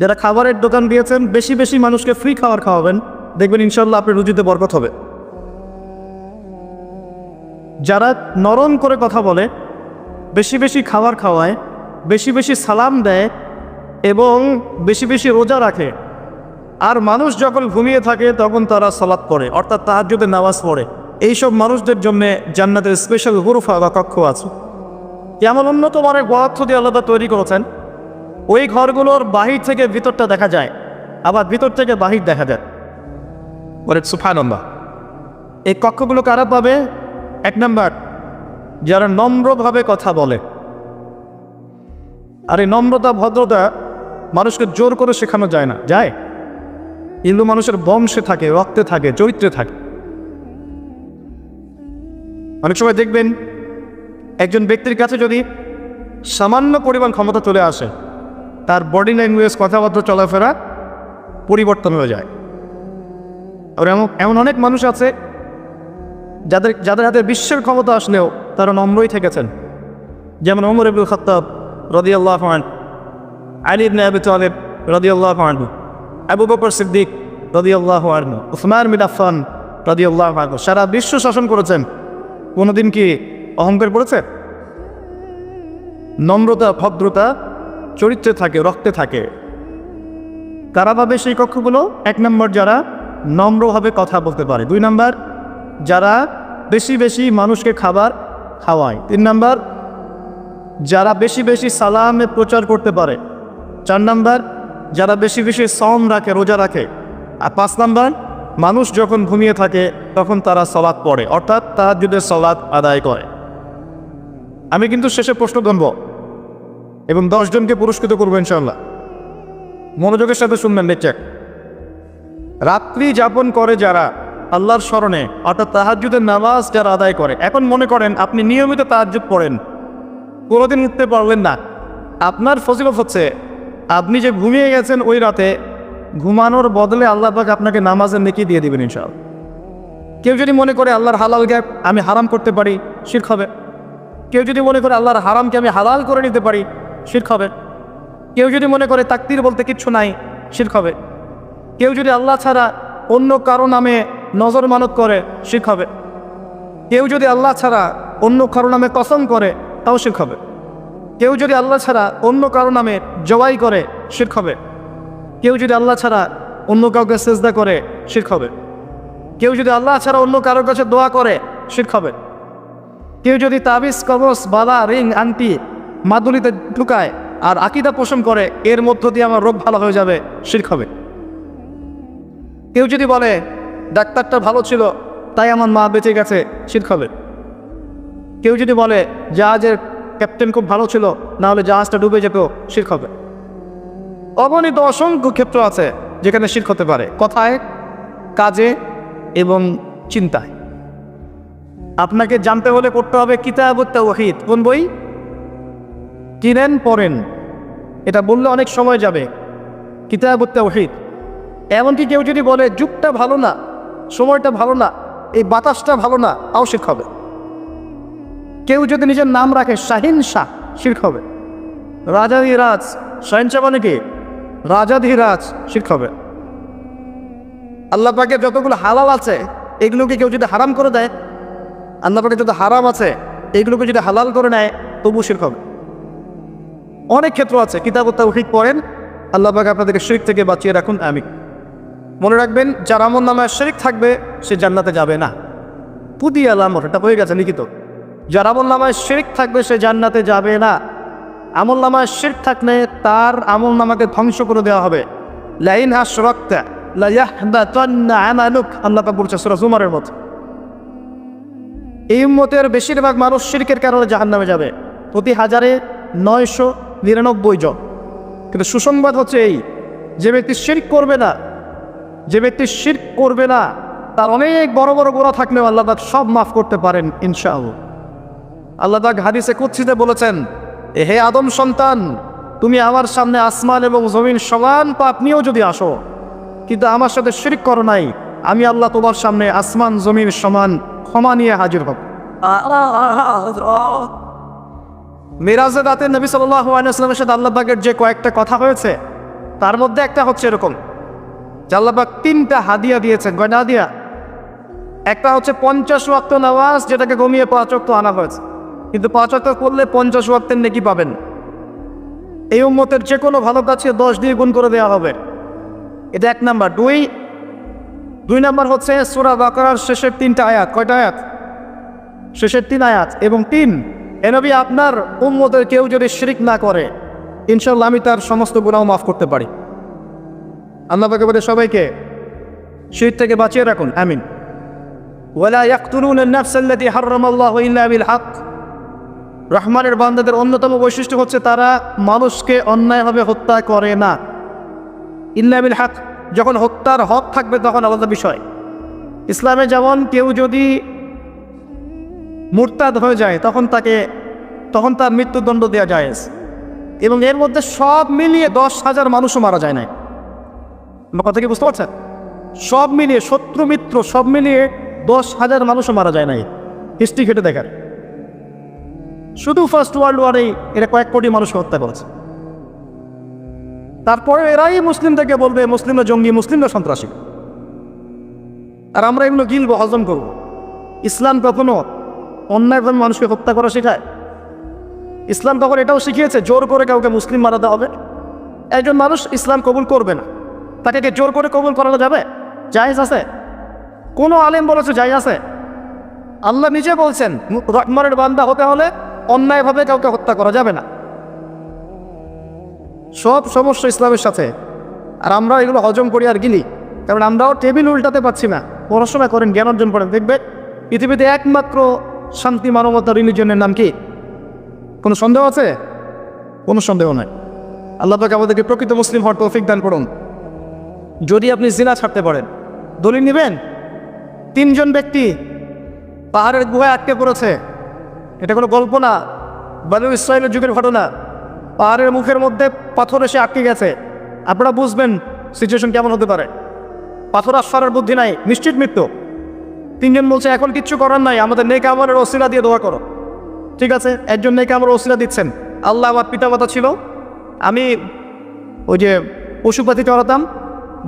যারা খাবারের দোকান দিয়েছেন, বেশি বেশি মানুষকে ফ্রি খাবার খাওয়াবেন, দেখবেন ইনশাল্লাহ আপনার রুজিতে বরকত হবে। যারা নরম করে কথা বলে, বেশি বেশি খাবার খাওয়ায়, বেশি বেশি সালাম দেয় এবং বেশি বেশি রোজা রাখে, আর মানুষ যখন ঘুমিয়ে থাকে তখন তারা সালাত পড়ে, অর্থাৎ তাহাজ্জুদের নামাজ পড়ে, এইসব মানুষদের জন্য জান্নাতের স্পেশাল গুরফা বা কক্ষ আছে। এমন উন্নত মানের বরাদ্দ দিয়ে আল্লাহ তৈরি করেছেন, ওই ঘরগুলোর বাহির থেকে ভিতরটা দেখা যায়, আবার ভিতর থেকে বাহির দেখা যায়। বলে সুবহানাল্লাহ। এই কক্ষগুলো কারা পাবে? এক নাম্বার, যারা নম্রভাবে কথা বলে। আর এই নম্রতা ভদ্রতা মানুষকে জোর করে শেখানো যায় না, যায়? কিন্তু মানুষের বংশে থাকে, রক্তে থাকে, চরিত্রে থাকে। অনেক সময় দেখবেন একজন ব্যক্তির কাছে যদি সামান্য পরিমাণ ক্ষমতা চলে আসে, তার বডি ল্যাঙ্গুয়েজ, কথাবার্তা, চলাফেরা পরিবর্তন হয়ে যায়। আর এমন অনেক মানুষ আছে যাদের হাতে বিশ্বের ক্ষমতা আসলেও তারা নম্রই থেকেছেন। যেমন ওমর ইবনুল খাত্তাব রাদিয়াল্লাহু আনহু, আলী ইবনে আবি তালিব রাদিয়াল্লাহু আনহু, আবু বকর সিদ্দিক রাদিয়াল্লাহু আনহু, উসমান বিন আফফান রাদিয়াল্লাহু আনহু। সারা বিশ্ব শাসন করেছেন, কোনোদিন কি অহংকার করেছে? নম্রতা, ভদ্রতা চরিত্রে থাকে, রক্তে থাকে। কারা পাবে সেই কক্ষগুলো? এক নম্বর, যারা নম্রভাবে কথা বলতে পারে। দুই নম্বর, যারা বেশি বেশি মানুষকে খাবার খাওয়ায়। তিন নম্বর, যারা বেশি বেশি সালামে প্রচার করতে পারে। চার নম্বর, যারা বেশি বেশি সওম রাখে, রোজা রাখে। আর পাঁচ নম্বর, মানুষ যখন ঘুমিয়ে থাকে তখন তারা সালাত পড়ে, অর্থাৎ তাহাজ্জুদের সালাত আদায় করে। আমি কিন্তু শেষে প্রশ্ন করব এবং 10 জনকে পুরস্কৃত করবো ইনশাআল্লাহ। মনোযোগের সাথে শুনবেন, দেখছেন? রাত্রি যাপন করে যারা আল্লাহর স্মরণে, অর্থাৎ তাহাজ্জুদের নামাজ যারা আদায় করে। এখন মনে করেন আপনি নিয়মিত তাহাজ্জুদ পড়েন, কোনোদিন উঠতে পারলেন না। আপনার ফজিলত হচ্ছে আপনি যে ঘুমিয়ে গেছেন ওই রাতে, ঘুমানোর বদলে আল্লাহ পাক আপনাকে নামাজের নেকি দিয়ে দিবেন ইনশাআল্লাহ। কেউ যদি মনে করে আল্লাহর হালালকে আমি হারাম করতে পারি, শিরক হবে। কেউ যদি মনে করে আল্লাহর হারামকে আমি হালাল করে নিতে পারি, শিরক হবে। কেউ যদি মনে করে তাকদীর বলতে কিচ্ছু নাই, শিরক হবে। কেউ যদি আল্লাহ ছাড়া অন্য কারো নামে নজর মানত করে, শিরক হবে। কেউ যদি আল্লাহ ছাড়া অন্য কারো নামে কসম করে, তাও শিরক হবে। কেউ যদি আল্লাহ ছাড়া অন্য কারো নামে জবাই করে, শিরক হবে। কেউ যদি আল্লাহ ছাড়া অন্য কাউকে সেজদা করে, শিরক হবে। কেউ যদি আল্লাহ ছাড়া অন্য কারোর কাছে দোয়া করে, শিরক হবে। কেউ যদি তাবিজ, কবজ, বালা, রিং, আংটি মাদুলিতে ঢুকায় আর আকীদা পোষণ করে এর মধ্য দিয়ে আমার রোগ ভালো হয়ে যাবে, শিরক হবে। কেউ যদি বলে ডাক্তারটা ভালো ছিল তাই আমার মা বেঁচে গেছে, শিরক হবে। কেউ যদি বলে জাহাজের ক্যাপ্টেন খুব ভালো ছিল, না হলে জাহাজটা ডুবে যেত, শিরক হবে। অগণিত অসংখ্য ক্ষেত্র আছে যেখানে শিরক হতে পারে, কথায়, কাজে এবং চিন্তায়। আপনাকে জানতে হলে পড়তে হবে কিতাবুত তাওহীদ। কোন বই? কিনেন, পড়েন, এটা বললে অনেক সময় যাবে। কিতাবুত তাওহীদ, এমনকি কেউ যদি বলে যুগটা ভালো না, সময়টা ভালো না, এই বাতাসটা ভালো না, তাও শিরক হবে। কেউ যদি নিজের নাম রাখে শাহিন শাহ, শিরক হবে। রাজাধিরাজ, শাহিনশাহ মানে কি? রাজাধিরাজ, শিরক হবে। আল্লাহ পাকের যতগুলো হালাল আছে এগুলোকে কেউ যদি হারাম করে দেয়, আল্লাহ পাকের যত হারাম আছে এগুলোকে যদি হালাল করে নেয়, তবু শিরক হবে। অনেক ক্ষেত্র আছে, কিতাব ও তাওহীদ পড়েন। আল্লাহ পাক আপনাদেরকে শিরক থেকে বাঁচিয়ে রাখুন, আমিন। মনে রাখবেন, যার আমল নামায় শিরক থাকবে সে জান্নাতে যাবে না। পুদি আলামত, এটা হয়ে গেছে লিখিত। যার আমল নামায় শিরক থাকবে সে জান্নাতে যাবে না। আমল নামায় শিরক থাকলে তার আমল নামাকে ধ্বংস করে দেওয়া হবে। লাইন আশরাকতা লা ইয়াহবাতান্না আমালুক, আল্লাহ পাক বলছে সূরা জুমারের মধ্যে। এই উম্মতের বেশিরভাগ মানুষ শিরকের কারণে জাহান্নামে যাবে, প্রতি 1999 জন। কিন্তু সুসংবাদ হচ্ছে এই, যে ব্যক্তি শিরক করবে না, যে ব্যক্তি শিরক করবে না, তার অনেক বড় বড় গুনাহ থাকলেও আল্লাহ তাআলা সব মাফ করতে পারেন ইনশাআল্লাহ। আল্লাহ তাআলা হাদিসে কুদসিতে বলেছেন, হে আদম সন্তান, তুমি আমার সামনে আসমান এবং জমিন সমান পাপ নিয়েও যদি আসো, কিন্তু আমার সাথে শিরক করো নাই, আমি আল্লাহ তোমার সামনে আসমান জমিন সমান ক্ষমা নিয়ে হাজির হব। মিরাজের রাতে নবী সাল্লাল্লাহু আলাইহি ওয়াসাল্লামের সাথে আল্লাহ পাকের যে কয়েকটা কথা হয়েছে, তার মধ্যে একটা হচ্ছে এরকম যে আল্লাহ পাক 3টা হাদিয়া দিয়েছেন। কয়টা হাদিয়া? একটা হচ্ছে 50 ওয়াক্ত নামাজ, যেটাকে কমিয়ে 5 ওয়াক্ত আনা হয়েছে, কিন্তু 5 ওয়াক্ত করলে 50 ওয়াক্তের নেকি পাবেন। এই উম্মতের যে কোনো ভালো কাজকে 10 দিয়ে গুণ করে দেওয়া হবে। এটা 1 নাম্বার। 2 নাম্বার হচ্ছে সূরা বাকারার শেষের 3টা আয়াত। কয়টা আয়াত? শেষের 3 আয়াত। এবং 3, এ নবী, আপনার উম্মতের কেউ যদি শিরক না করে, ইনশাআল্লাহ আমি তার সমস্ত গুনাহ মাফ করতে পারি। আল্লাহ পাক বলে সবাইকে শিরক থেকে বাঁচিয়ে রাখুন, আমিন। ওয়ালা ইয়াকতুলুনা আন-নাফস আল্লাতী হারামাল্লাহু ইল্লা বিল হক। রহমানের বান্দাদের অন্যতম বৈশিষ্ট্য হচ্ছে তারা মানুষকে অন্যায়ভাবে হত্যা করে না, ইল্লা বিল হক। যখন হত্যার হক থাকবে তখন আলাদা বিষয়। ইসলামে যেমন কেউ যদি মুরতাদ হয়ে যায় তখন তার মৃত্যুদণ্ড দেওয়া যায়, এবং এর মধ্যে সব মিলিয়ে 10,000 মানুষও মারা যায় না। আমার কথা কি বুঝতে পারছেন? সব মিলিয়ে, শত্রু মিত্র সব মিলিয়ে 10,000 মানুষও মারা যায় নাই। হিস্ট্রি ঘেটে দেখার, শুধু ফার্স্ট ওয়ার্ল্ড ওয়ারেই এরা কয়েক কোটি মানুষকে হত্যা করেছে। তারপরে এরাই মুসলিমদেরকে বলবে মুসলিমরা জঙ্গি, মুসলিমরা সন্ত্রাসী, আর আমরা এগুলো গিলবো, হজম করব। ইসলাম কখনো অন্যায়ভাবে মানুষকে হত্যা করা শেখায়? ইসলাম তখন এটাও শিখিয়েছে জোর করে কাউকে মুসলিম বানাতে হবে। একজন মানুষ ইসলাম কবুল করবে না, তাকে কি জোর করে কবুল করানো যাবে? জায়েজ আছে? কোনো আলেম বলেছে জায়েজ আছে? আল্লাহ নিজে বলছেন রহমানের বান্দা হতে হলে অন্যায়ভাবে কাউকে হত্যা করা যাবে না। সব সমস্যা ইসলামের সাথে, আর আমরা এগুলো হজম করি আর গিলি, কারণ আমরাও টেবিল উল্টাতে পারছি না। পড়াশোনা করেন, জ্ঞান অর্জন করেন, দেখবে পৃথিবীতে একমাত্র শান্তি মানবতা রিলিজনের নাম কি? কোনো সন্দেহ আছে? কোনো সন্দেহ নাই। আল্লাহ পাক আমাদেরকে প্রকৃত মুসলিম হওয়ার তৌফিক দান করুন। যদি আপনি জিনা ছাড়তে পারেন, দলিল নেবেন। 3 জন ব্যক্তি পাহাড়ের গুহায় আটকে পড়েছে, এটা কোনো গল্প না, বনু ইসরাইলের যুগের ঘটনা। পাহাড়ের মুখের মধ্যে পাথর এসে আটকে গেছে। আপনারা বুঝবেন সিচুয়েশন কেমন হতে পারে। পাথর আসফারের বুদ্ধি নাই, নিশ্চিত মৃত্যু। 3 জন বলছে এখন কিচ্ছু করার নাই, আমাদের নেক আমলের ওসিলা দিয়ে দোয়া করো। ঠিক আছে, একজন নেক আমলের ওসিলা দিচ্ছেন। আল্লাহ, আমার পিতামাতা ছিল, আমি ওই যে পশুপাতি চড়াতাম,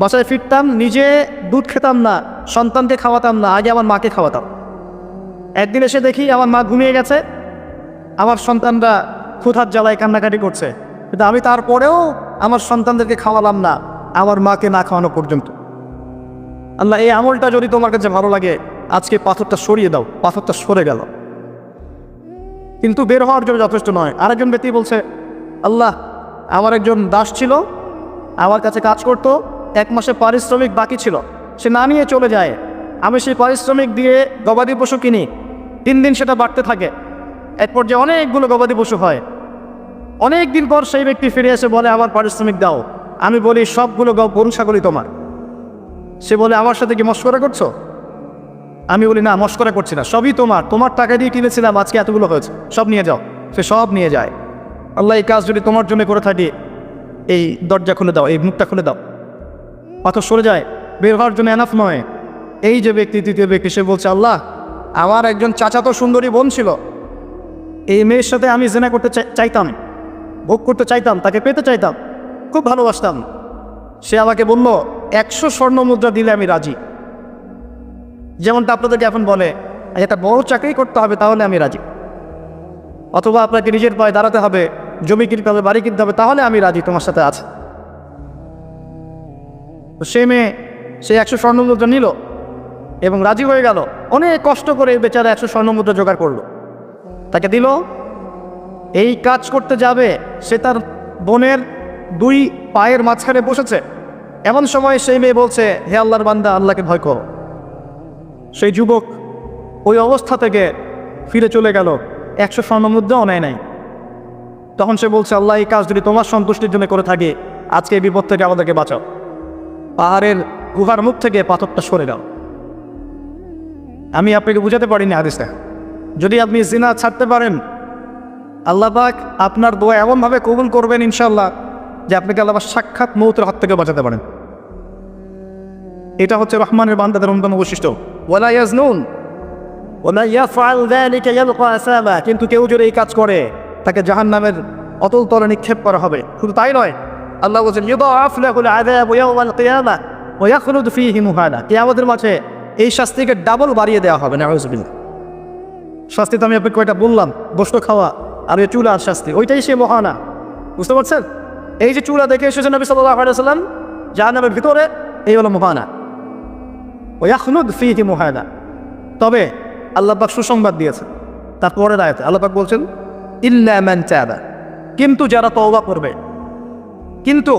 বাসায় ফিরতাম, নিজে দুধ খেতাম না, সন্তানকে খাওয়াতাম না, আগে আমার মাকে খাওয়াতাম। একদিন এসে দেখি আমার মা ঘুমিয়ে গেছে, আমার সন্তানরা ক্ষুধার জ্বালায় কান্নাকাটি করছে, কিন্তু আমি তারপরেও আমার সন্তানদেরকে খাওয়ালাম না, আমার মাকে না খাওয়ানো পর্যন্ত। আল্লাহ, এই আমলটা যদি তোমার কাছে ভালো লাগে, আজকে পাথরটা সরিয়ে দাও। পাথরটা সরে গেল, কিন্তু বের হওয়ার জন্য যথেষ্ট নয়। আরেকজন ব্যক্তি বলছে, আল্লাহ, আমার একজন দাস ছিল, আমার কাছে কাজ করত, 1 মাসে পারিশ্রমিক বাকি ছিল, সে না নিয়ে চলে যায়। আমি সেই পারিশ্রমিক দিয়ে গবাদি পশু কিনি, 3 দিন সেটা বাড়তে থাকে, এরপর যে অনেকগুলো গবাদি পশু হয়। অনেক দিন পর সেই ব্যক্তি ফিরে এসে বলে, আমার পারিশ্রমিক দাও। আমি বলি, সবগুলো গরু ছাগলই তোমার। সে বলে, আমার সাথে কি মশকরা করছো? আমি বলি, না, মশকরা করছি না, সবই তোমার, তোমার টাকা দিয়ে কিনেছিলাম, আজকে এতগুলো হয়েছে, সব নিয়ে যাও। সে সব নিয়ে যায়। আল্লাহ, এই কাজ যদি তোমার জন্য করে থাকি, এই দরজা খুলে দাও, এই মুখটা খুলে দাও। পাথর সরে যায়, বের হওয়ার জন্য এনাফ নয়। এই যে ব্যক্তি, তৃতীয় ব্যক্তি, সে বলছে, আল্লাহ, আমার একজন চাচাতো সুন্দরী বোন ছিল, এই মেয়ের সাথে আমি জেনা করতে চাইতাম, ভোগ করতে চাইতাম, তাকে পেতে চাইতাম, খুব ভালোবাসতাম। সে আমাকে বলল 100 স্বর্ণ মুদ্রা দিলে আমি রাজি। যেমনটা আপনাদেরকে এখন বলে একটা বড় চাকরি করতে হবে তাহলে আমি রাজি, অথবা আপনাকে নিজের পায়ে দাঁড়াতে হবে, জমি কিনতে হবে, বাড়ি কিনতে হবে, তাহলে আমি রাজি তোমার সাথে আছে। তো সে মেয়ে সে 100 স্বর্ণ মুদ্রা নিল এবং রাজি হয়ে গেল। অনেক কষ্ট করে বেচারা 100 স্বর্ণ মুদ্রা জোগাড় করলো, তাকে দিল। এই কাজ করতে যাবে, সে তার বোনের 2 পায়ের মাঝখানে বসেছে। এমন সময় সেই মেয়ে বলছে, হে আল্লাহর বান্দা, আল্লাহকে ভয় করো। সেই যুবক ওই অবস্থা থেকে ফিরে চলে গেল, 100 স্বর্ণ মুদ্রাও নেয় নাই। তখন সে বলছে, আল্লাহ, এই কাজ যদি তোমার সন্তুষ্টির জন্য করে থাকি, আজকে এই বিপদ থেকে আমাদেরকে বাঁচাও। পাহাড়ের গুহার মুখ থেকে পাথরটা সরে গেল। আমি আপনাকে বুঝাতে পারিনি হাদিসটা। যদি আপনি জিনা ছাড়তে পারেন, আল্লাহ পাক আপনার দোয়া এমনভাবে কবুল করবেন ইনশাআল্লাহ যে আপনাকে আল্লাহ সাক্ষাৎ মৌতের হাত থেকে বাঁচাতে পারেন। এটা হচ্ছে রহমানের বান্দাদের অন্যতম বৈশিষ্ট্য। ওয়ালা ইয়াজনুন ওয়ালা ইয়াফআল যালিকা ইয়ালকা আসাবা। কিন্তু কেউ যদি এই কাজ করে, তাকে জাহান্নামের অতল তলে নিক্ষেপ করা হবে। শুধু তাই নয়, আল্লাহ বলেন, ইউদাআফ লাহুল আযাবু ইয়াওমাল কিয়ামাহ ওয়া ইয়াখলুদ ফীহি মুহানা। কিয়ামতের মাঠে এই শাস্তিকে ডাবল বাড়িয়ে দেওয়া হবে। নাউযুবিল্লাহ। শাস্তি তো আমি আপনাকে কয়টা বললাম, গোশত খাওয়া আর এই চুলার শাস্তি, ওইটাই সে মহানা। বুঝতে পারছেন? এই যে চুলা দেখে এসেছেন নবী সাল্লাল্লাহু আলাইহি ওয়াসাল্লাম জাহান্নামের ভিতরে, এই হলো মহানা। ওয়া ইয়াখলুদ ফীহি মুহানা। তবে আল্লাহ পাক সুসংবাদ দিয়েছেন। তারপরে আয়াতে আল্লাহ পাক বলছেন, ইল্লা মান তাবা। কিন্তু যারা তওবা করবে, কিন্তু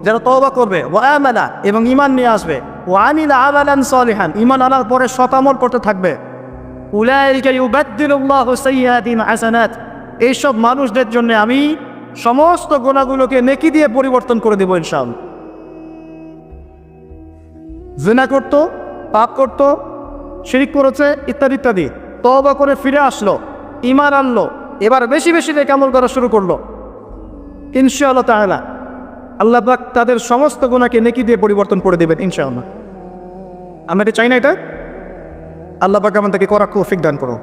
যারা তওবা করবে, ওয়া আমানা, এবং ঈমান নিয়ে আসবে, ওয়া আমিলা আমালান সালিহান, ঈমান আনার পরে সৎ আমল করতে থাকবে, উলাইকা ইউবাদদিলুল্লাহু সাইয়্যাতিহিম হাসানাত। এইসব মানুষদের জন্য আমি সমস্ত গুনাহগুলোকে নেকি দিয়ে পরিবর্তন করে দেব ইনশাআল্লাহ। জিনা করত, পাপ করত, শিরক করেছে, ইত্যাদি ইত্যাদি, তওবা করে ফিরে আসলো, ঈমান আনলো, এবার বেশি বেশি নেক আমল করা শুরু করলো, ইনশাআল্লাহ তাআলা আল্লাহ পাক তাদের সমস্ত গুনাহকে নেকি দিয়ে পরিবর্তন করে দেবেন ইনশাআল্লাহ। আমরা এটা চাই না? এটা আল্লাহ পাক আমাদেরকে করার তৌফিক দান করো।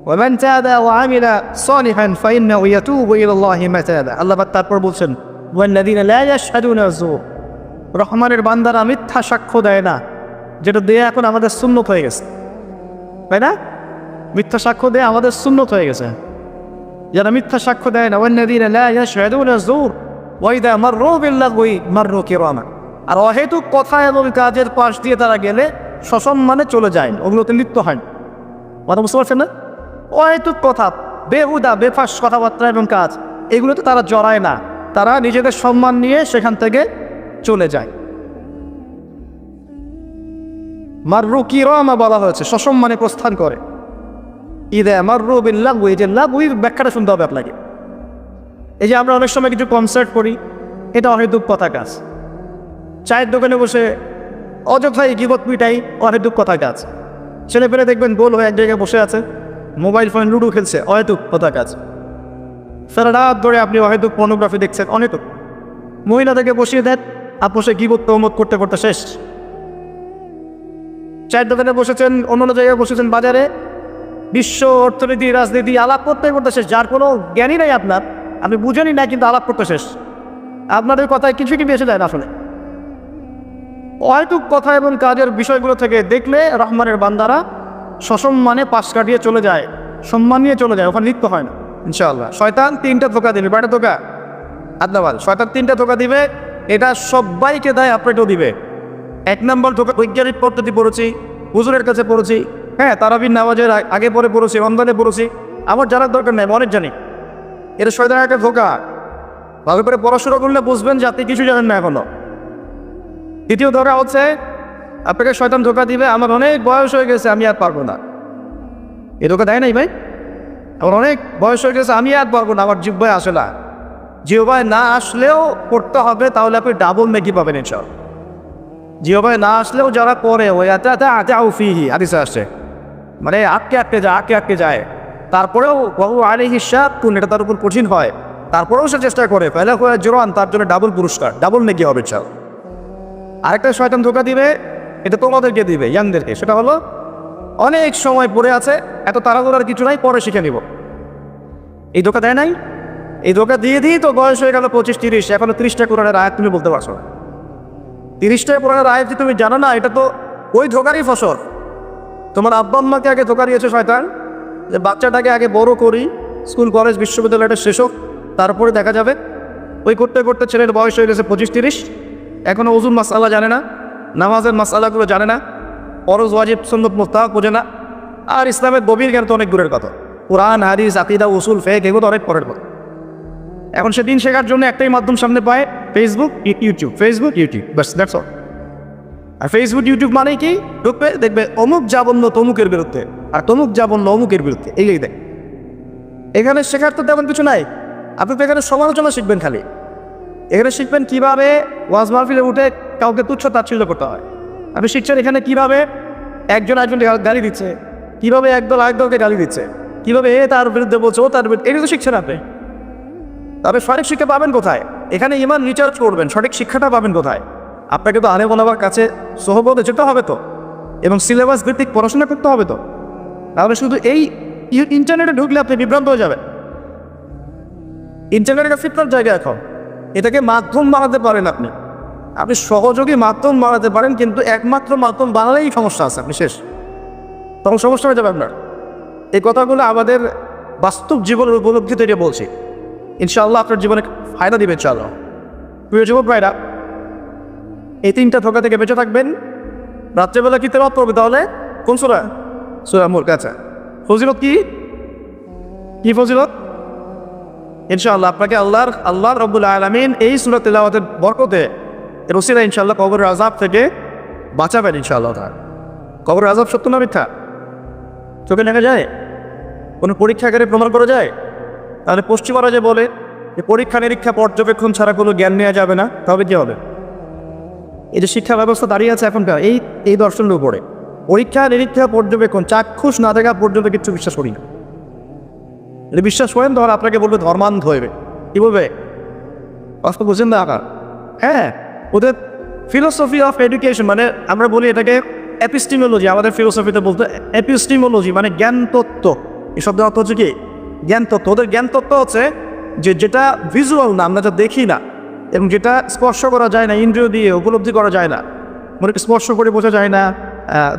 ওয়ামান তাবা ওয়া আমিলা সালিহান ফাইন্নাহু ইয়াতুবু ইলাল্লাহি মাতাবা। আল্লাহ পাক তারপর বলছেন, ওয়াল্লাযীনা লা ইয়াশহাদুনা যুর। রহমানের বান্দারা মিথ্যা সাক্ষ্য দেয় না, যেটা দেয়া এখন আমাদের সুন্নত হয়ে গেছে, তাই না? মিথ্যা সাক্ষ্য দেয়া আমাদের সুন্নত হয়ে গেছে। যারা মিথ্যা সাক্ষ্য দেয় না, ওয়াল্লাযীনা লা ইয়াশহাদুনা যুর ওয়া ইযা মাররু বিল্লাগwi মাররু কিরামা। আর অহেতুক কথা এবং কাজের পাশ দিয়ে তারা গেলে সসম্মানে চলে যায়, ওগুলোতে লিপ্ত হয়। কথা বুঝতে পারছেন না? অহেতুক কথা, বেহুদা বেফাস কথাবার্তা এবং কাজ, এগুলোতে তারা জড়ায় না, তারা নিজেদের সম্মান নিয়ে সেখান থেকে চলে যায়। মাররু কিরামা বলা হয়েছে, সসম্মানে প্রস্থান করে। ইযা মাররু বিল্লাগwi, যে লাগউর ব্যাখ্যাটা শুনতে হবে আপনাকে। এই যে আমরা অনেক সময় কিছু কনসার্ট করি, এটা অহেতুক কথা কাজ। চায়ের দোকানে বসে অযথাই গীবত পিটাই, অহেতুক কথা কাজ। ছেলে পেলে দেখবেন গোল হয়ে এক জায়গায় বসে আছে, মোবাইল ফোন লুডো খেলছে, অহেতুক কথা কাজ। সারা রাত ধরে আপনি অহেতুক পর্নোগ্রাফি দেখছেন, অহেতুক। মহিলাদেরকে বসিয়ে দেন, আর বসে গীবত তহমত করতে করতে শেষ। চায়ের দোকানে বসেছেন, অন্য জায়গায় বসেছেন, বাজারে বিশ্ব অর্থনীতি রাজনীতি আলাপ করতে করতে শেষ। যার কোনো জ্ঞানই নাই আপনার, আপনি বুঝেনই না, কিন্তু আলাপ করতে শেষ। আপনাদের কথায় কিছু কি বেঁচে যায় না আসলে। অহেতুক কথা এবং কাজের বিষয়গুলো থেকে দেখলে রহমানের বান্দারা সসম্মানে পাশ কাটিয়ে চলে যায়, সম্মান নিয়ে চলে যায়, ওখানে লিপ্ত হয় না ইনশাআল্লাহ। শয়তান 3টা ধোঁকা দিবে, কয়টা ধোঁকা? আদনাবাদ। শয়তান 3টা ধোঁকা দিবে, এটা সবাইকে দেয়, আপনাকেও দিবে। 1 নম্বর ধোঁকা, বৈজ্ঞানিক পদ্ধতি পড়েছি, হুজুরের কাছে পড়েছি, হ্যাঁ, তারাবির নামাজের আগে পরে পড়েছি, রমজানে পড়েছি, আমার জানার দরকার নেই, অনেক জানি। এটা শয়তানের একটা ধোঁকা। ভালো করে পড়াশোনা করলে বুঝবেন যে আপনি কিছু জানেন না এখনো। দ্বিতীয় ধোঁকা হচ্ছে, আপনাকে শয়তান ধোঁকা দিবে, আমার অনেক বয়স হয়ে গেছে, আমি আর পারবো না। এ ধোঁকা দেয় নাই ভাই? আমার অনেক বয়স হয়ে গেছে, আমি আর পারবো না, আমার জিহ্বায় আসে না। জিহ্বায় না আসলেও পড়তে হবে, তাহলে আপনি ডাবল নেকি পাবেন ইনশাআল্লাহ। জিহ্বায় না আসলেও যারা পড়ে, ওই আতাউ ফিহি হাদিসে আসছে, মানে আটকে যায়, তারপরেও বহু আলাইহি শাক্কুন, এটা তার উপর কঠিন হয়, তারপরেও সে চেষ্টা করে, ফেলে হয়ে জোরান, তার জন্য ডাবল পুরস্কার, ডাবল নেকি হবে ইনশাআল্লাহ। আরেকটা শয়তান ধোকা দিবে, এটা তোমাদেরকে দিবে, ইয়াংদেরকে। সেটা হলো অনেক সময় পড়ে আছে, এত তাড়াহুড়ার কিছু নাই, পরে শিখে নিব। এই ধোকা দেয় নাই? এই ধোকা দিয়ে দিই তো বয়স হয়ে গেল 25-30, এখনো 30টা কোরআনের আয়াত তুমি বলতে পারছো না। 30টা কোরআনের আয়াত যদি তুমি জানো না, এটা তো ওই ধোকারই ফসল। তোমার আব্বা আম্মাকে আগে ধোকা দিয়েছে শয়তান, যে বাচ্চাটাকে আগে বড় করি, স্কুল কলেজ বিশ্ববিদ্যালয়টা শেষ হোক, তারপরে দেখা যাবে। ওই করতে করতে ছেলের বয়স হয়ে গেছে 25-30, এখনও ওজুন মাসআলা জানে না, নামাজের মাসআলাগুলো জানে না, ফরজ ওয়াজিব সুন্নাত মুস্তাহাব বোঝে না, আর ইসলামের গভীর জ্ঞান তো অনেক দূরের কথা। কোরআন হাদিস আকীদা উসুল ফিকহ এগুলো তো অনেক পরের কথা। এখন সে দিন শেখার জন্য একটাই মাধ্যম সামনে পায়, ফেসবুক ইউটিউব, ফেসবুক ইউটিউব, বাস দ্যাটস অল। আর ফেসবুক ইউটিউব মানে কি? ঢুকবে, দেখবে অমুক যা বললো তমুকের বিরুদ্ধে, আর তমুক যা বললো অমুকের বিরুদ্ধে, এই দেখ। এখানে শেখার তো তেমন কিছু নাই, আপনি তো এখানে সমালোচনা শিখবেন খালি। এখানে শিখবেন কীভাবে ওয়াজ মাহফিলে উঠে কাউকে তুচ্ছ তাচ্ছিল্য করতে হয়। আপনি শিখছেন এখানে কীভাবে একজন একজনকে গালি দিচ্ছে, কীভাবে একদল আরেকদলকে গালি দিচ্ছে, কীভাবে এ তার বিরুদ্ধে বলছে, ও তার বিরুদ্ধে, এটা তো শিখছেন আপনি। তবে সঠিক শিক্ষা পাবেন কোথায়? এখানে ইমান রিচার্জ করবেন, সঠিক শিক্ষাটা পাবেন কোথায়? আপনাকে তো আলেম ওলামার কাছে সোহবতে যেতে হবে তো, এবং সিলেবাস ভিত্তিক পড়াশোনা করতে হবে তো। তাহলে শুধু এই ইন্টারনেটে ঢুকলে আপনি বিভ্রান্ত হয়ে যাবেন। ইন্টারনেট একটা ফিতনার জায়গা এখন, এটাকে মাধ্যম বানাতে পারেন আপনি, আপনি সহযোগী মাধ্যম বানাতে পারেন, কিন্তু একমাত্র মাধ্যম বানালেই সমস্যা আছে, আপনি শেষ, তখন সমস্যা হয়ে যাবে আপনার। এই কথাগুলো আমাদের বাস্তব জীবনের উপলব্ধি থেকে বলছি, ইনশাআল্লাহ আপনার জীবনে ফায়দা দিবে ইনশাআল্লাহ। প্রিয় যুবক ভাইরা, এই 3টা ধোকা থেকে বেঁচে থাকবেন। রাত্রেবেলা কি তেলাওয়াত করবে তাহলে? কোন সূরা? সূরা মুলক। আচ্ছা, ফজিলত কি? কি ফজিলত? ইনশাআল্লাহ আপনাকে আল্লাহ রাব্বুল আলামিন এই সূরা তেলাওয়াতের বরকতে এর ওসিলায় ইনশাআল্লাহ কবরের আযাব থেকে বাঁচাবেন ইনশাআল্লাহ। কবরের আযাব সত্য না মিথ্যা? চোখে দেখা যায়? কোনো পরীক্ষাগারে প্রমাণ করা যায়? তাহলে পশ্চিমারা যে বলে যে পরীক্ষা নিরীক্ষা পর্যবেক্ষণ ছাড়া কোনো জ্ঞান নেওয়া যাবে না, তবে কী হবে? এই যে শিক্ষা ব্যবস্থা দাঁড়িয়ে আছে এখনকার এই দর্শনের উপরে, পরীক্ষা নিরীক্ষা পর্যবেক্ষণ চাক্ষুষ না থাকা পর্যন্ত কিছু বিশ্বাস করি না। যদি বিশ্বাস করেন তাহলে আপনাকে বলবে ধর্মান্ধ হইবে। কী বলবে? কষ্ট বুঝেন না আকার? হ্যাঁ, ওদের ফিলোসফি অফ এডুকেশন, মানে আমরা বলি এটাকে এপিস্টিমোলজি, আমাদের ফিলোসফিতে বলতে এপিস্টিমোলজি মানে জ্ঞান তত্ত্ব। এই শব্দের অর্থ হচ্ছে কি? জ্ঞান তত্ত্ব। ওদের জ্ঞান তত্ত্ব হচ্ছে যে যেটা ভিজুয়াল না, আমরা যা দেখি না, এবং যেটা স্পর্শ করা যায় না, ইন্দ্রিয় দিয়ে উপলব্ধি করা যায় না, মানে স্পর্শ করে বোঝা যায় না,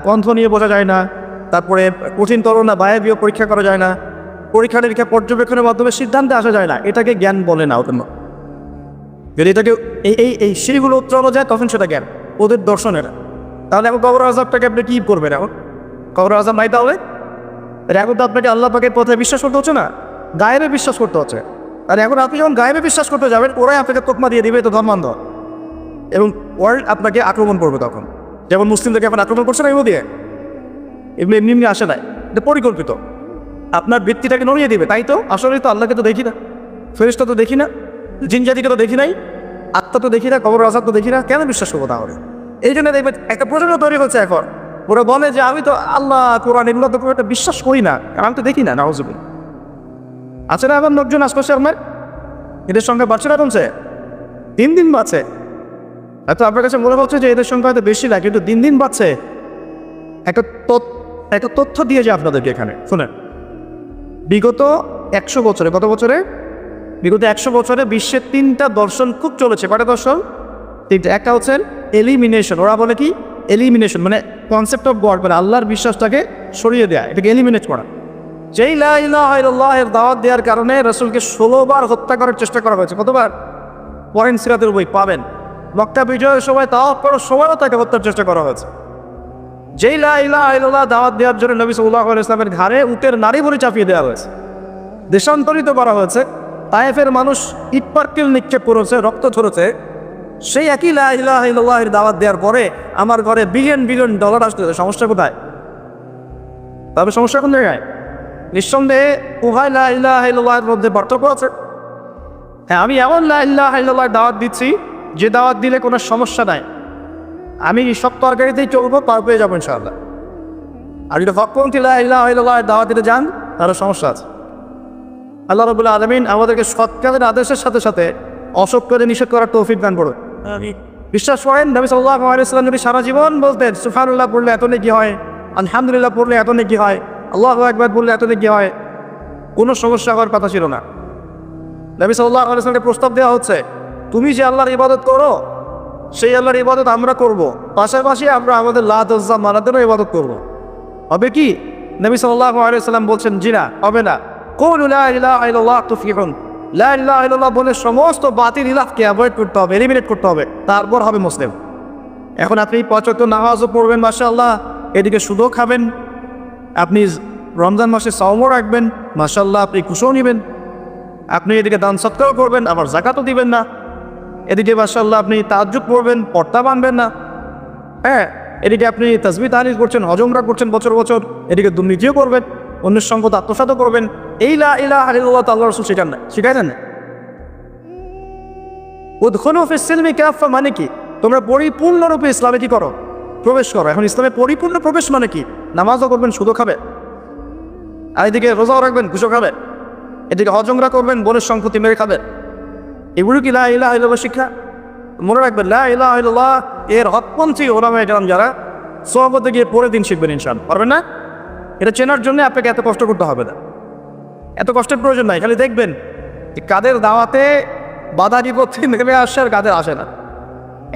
গন্ধ নিয়ে বোঝা যায় না, তারপরে কঠিনতর না বায়বীয় পরীক্ষা করা যায় না, পরীক্ষা নিরীক্ষা পর্যবেক্ষণের মাধ্যমে সিদ্ধান্তে আসা যায় না, এটাকে জ্ঞান বলে না ওদের। যদি এটাকে এই সেইগুলো উত্তরানো যায় তখন সেটা জ্ঞান ওদের দর্শনের। তাহলে এখন কবর আযাবটাকে আপনি কী করবেন? এখন কবর আযাব নাই তাহলে? এখন তো আপনাকে আল্লাহ পাকের পথে বিশ্বাস করতে হচ্ছে না, গায়েবে বিশ্বাস করতে হচ্ছে। আর এখন আপনি যখন গায়েবে বিশ্বাস করতে যাবেন, ওরাই আপনাকে তোকমা দিয়ে দিবে তো ধর্মান্ধ, এবং ওয়ার্ল্ড আপনাকে আক্রমণ করবে তখন। যেমন মুসলিমদেরকে এখন আক্রমণ করছে না এগুলো দিয়ে, এগুলো এমনি এমনি আসে নাই, এটা পরিকল্পিত। আপনার ভিত্তিটাকে নড়িয়ে দিবে। তাই তো আসলেই তো আল্লাহকে তো দেখি না, ফেরেশতা তো দেখি না, জিন জাতিকে তো দেখি নাই, আত্মা তো দেখি না, কবর আযাব তো দেখি না, কেন বিশ্বাস করবো তাহলে? এই জন্য দেখবেন একটা প্রজন্ম তৈরি হচ্ছে এখন, ওরা বলে যে আমি তো আল্লাহ কোরআন এগুলো তো একটা বিশ্বাস করি না, কারণ আমি তো দেখি না। নাউযুবিল্লাহ। আছে না এখন লোকজন আশপাশে আপনার? এদের সংখ্যা বাড়ছে না কমছে? দিন দিন বাড়ছে। হয়তো আপনার কাছে মনে হচ্ছে যে এদের সংখ্যা হয়তো বেশি না, কিন্তু দিন দিন বাড়ছে। একটা তথ্য দিয়ে যায় আপনাদেরকে এখানে, শুনেন। বিগত 100 বছরে, কত বছরে? বিগত 100 বছরে বিশ্বের 3টা দর্শন খুব চলেছে। কয়টা দর্শন? 3টা। একটা হচ্ছে এলিমিনেশন। ওরা বলে কি? এলিমিনেশন মানে কনসেপ্ট অফ গড, মানে আল্লাহর বিশ্বাসটাকে সরিয়ে দেয়া, এটাকে এলিমিনেট করা। যেই লা ইলাহা ইল্লাল্লাহ এর দাওয়াত দেওয়ার কারণে রাসূলকে 16 বার হত্যা করার চেষ্টা করা হয়েছে। কতবার? পরেন সিরাতের বই পাবেন। মক্কা বিজয়ের সময় তাওয়াফ করার সময়ও তাকে হত্যার চেষ্টা করা হয়েছে। যেই লা ইলাহা ইল্লাল্লাহ দাওয়াত দেওয়ার জন্য নবী সাল্লাল্লাহু আলাইহি ওয়াসাল্লামের ঘাড়ে উটের নাড়ি ভরে চাপিয়ে দেওয়া হয়েছে, দেশান্তরিত করা হয়েছে। তায়েফের মানুষ ইট পাটকেল নিক্ষেপ করেছে, রক্ত ঝরেছে। সেই একই লা ইলাহা ইল্লাল্লাহ এর দাওয়াত দেওয়ার পরে আমার ঘরে বিলিয়ন বিলিয়ন ডলার আসতে, সমস্যা কোথায়? তবে সমস্যা কোন জায়গায়? নিঃসন্দেহে উভয় লা ইলাহা ইল্লাল্লাহর মধ্যে পার্থক্য আছে। হ্যাঁ, আমি এমন লা ইলাহা ইল্লাল্লাহর দাওয়াত দিচ্ছি যে দাওয়াত দিলে কোনো সমস্যা নাই, আমি সব তরকারিতেই চলবো, পার পেয়ে যাবো ইনশাআল্লাহ। আর যদি হকপন্থী লা ইলাহা ইল্লাল্লাহর দাওয়াত দিতে যান, তাহলে সমস্যা আছে। আল্লাহ রাব্বুল আলামিন আমাদেরকে সৎ কাজের আদেশের সাথে সাথে অসৎ কাজে নিষেধ করার তৌফিক দান করুন। বিশ্বাস করেন নবী সাল্লাল্লাহু আলাইহি ওয়াসাল্লাম যদি সারা জীবন বলতেন সুবহানাল্লাহ পড়লে এত নেকি হয়, আলহামদুলিল্লাহ পড়লে এত নেকি হয়, আল্লাহু আকবার বললে এত নেকি হয়, কোনো সমস্যা হওয়ার কথা ছিল না। নবী সাল্লাল্লাহু আলাইহি ওয়াসাল্লামকে প্রস্তাব দেওয়া হচ্ছে তুমি যে আল্লাহর ইবাদত করো সেই আল্লাহর ইবাদত আমরা করব, পাশাপাশি আমরা আমাদের লাত ওজ্জা মানাতেরও ইবাদত করব। হবে কি? নবী সাল্লাল্লাহু আলাইহি ওয়াসাল্লাম বলছেন জি না, হবে না। কুলু লা ইলাহা ইল্লাল্লাহ তুফলিহুন, লা ইলাহা ইল্লাল্লাহ বলে সমস্ত বাতিল ইলাহকে অ্যাভয়েড করতে হবে, এলিমিনেট করতে হবে, তারপর হবে মুসলিম। এখন আপনি 5 ওয়াক্ত নামাজও পড়বেন মাশাআল্লাহ, এদিকে সুদও খাবেন, আপনি রমজান মাসে সাওমও রাখবেন মাশাআল্লাহ, আপনি খুশিও নেবেন, আপনি এদিকে দান সৎকারও করবেন, আবার যাকাতও দিবেন না, এদিকে মাশাআল্লাহ আপনি তাহাজ্জুদ পড়বেন, পর্দা মানবেন না, হ্যাঁ, এদিকে আপনি তাসবিহ তাহলিল করছেন, হজ উমরা করছেন বছর বছর, এদিকে দুর্নীতিও করবেন, অন্যের সঙ্গ আত্মসাৎও করবেন। এই লা ইলাহা ইল্লাল্লাহ আল্লাহর রাসূল শেখান না, শিখাইছেন না। উদখুলু ফিস সিলমি কাফা মানে কি? তোমরা পরিপূর্ণরূপে ইসলামে কি করো? প্রবেশ করো। এখন ইসলামে পরিপূর্ণ প্রবেশ মানে কি? নামাজও করবেন, সুদও খাবে, আর এদিকে রোজাও রাখবেন, ঘুষও খাবে, এদিকে হজ উমরা করবেন, বোনের সম্পত্তি মেরে খাবে। এগুলো কি লা ইলাহা ইল্লাল্লাহ শিক্ষা? মনে রাখবেন লা ইলাহা ইল্লাল্লাহ এর হকপন্থী ওলামায়ে কেরাম যারা সোহবতে গিয়ে পরে দিন শিখবেন ইনশাআল্লাহ, পারবেন না? এটা চেনার জন্য আপনাকে এত কষ্ট করতে হবে না, এত কষ্টের প্রয়োজন নাই। খালি দেখবেন কাদের দাওয়াতে বাধা বিপত্তি নেমে আসে আর কাদের আসে না,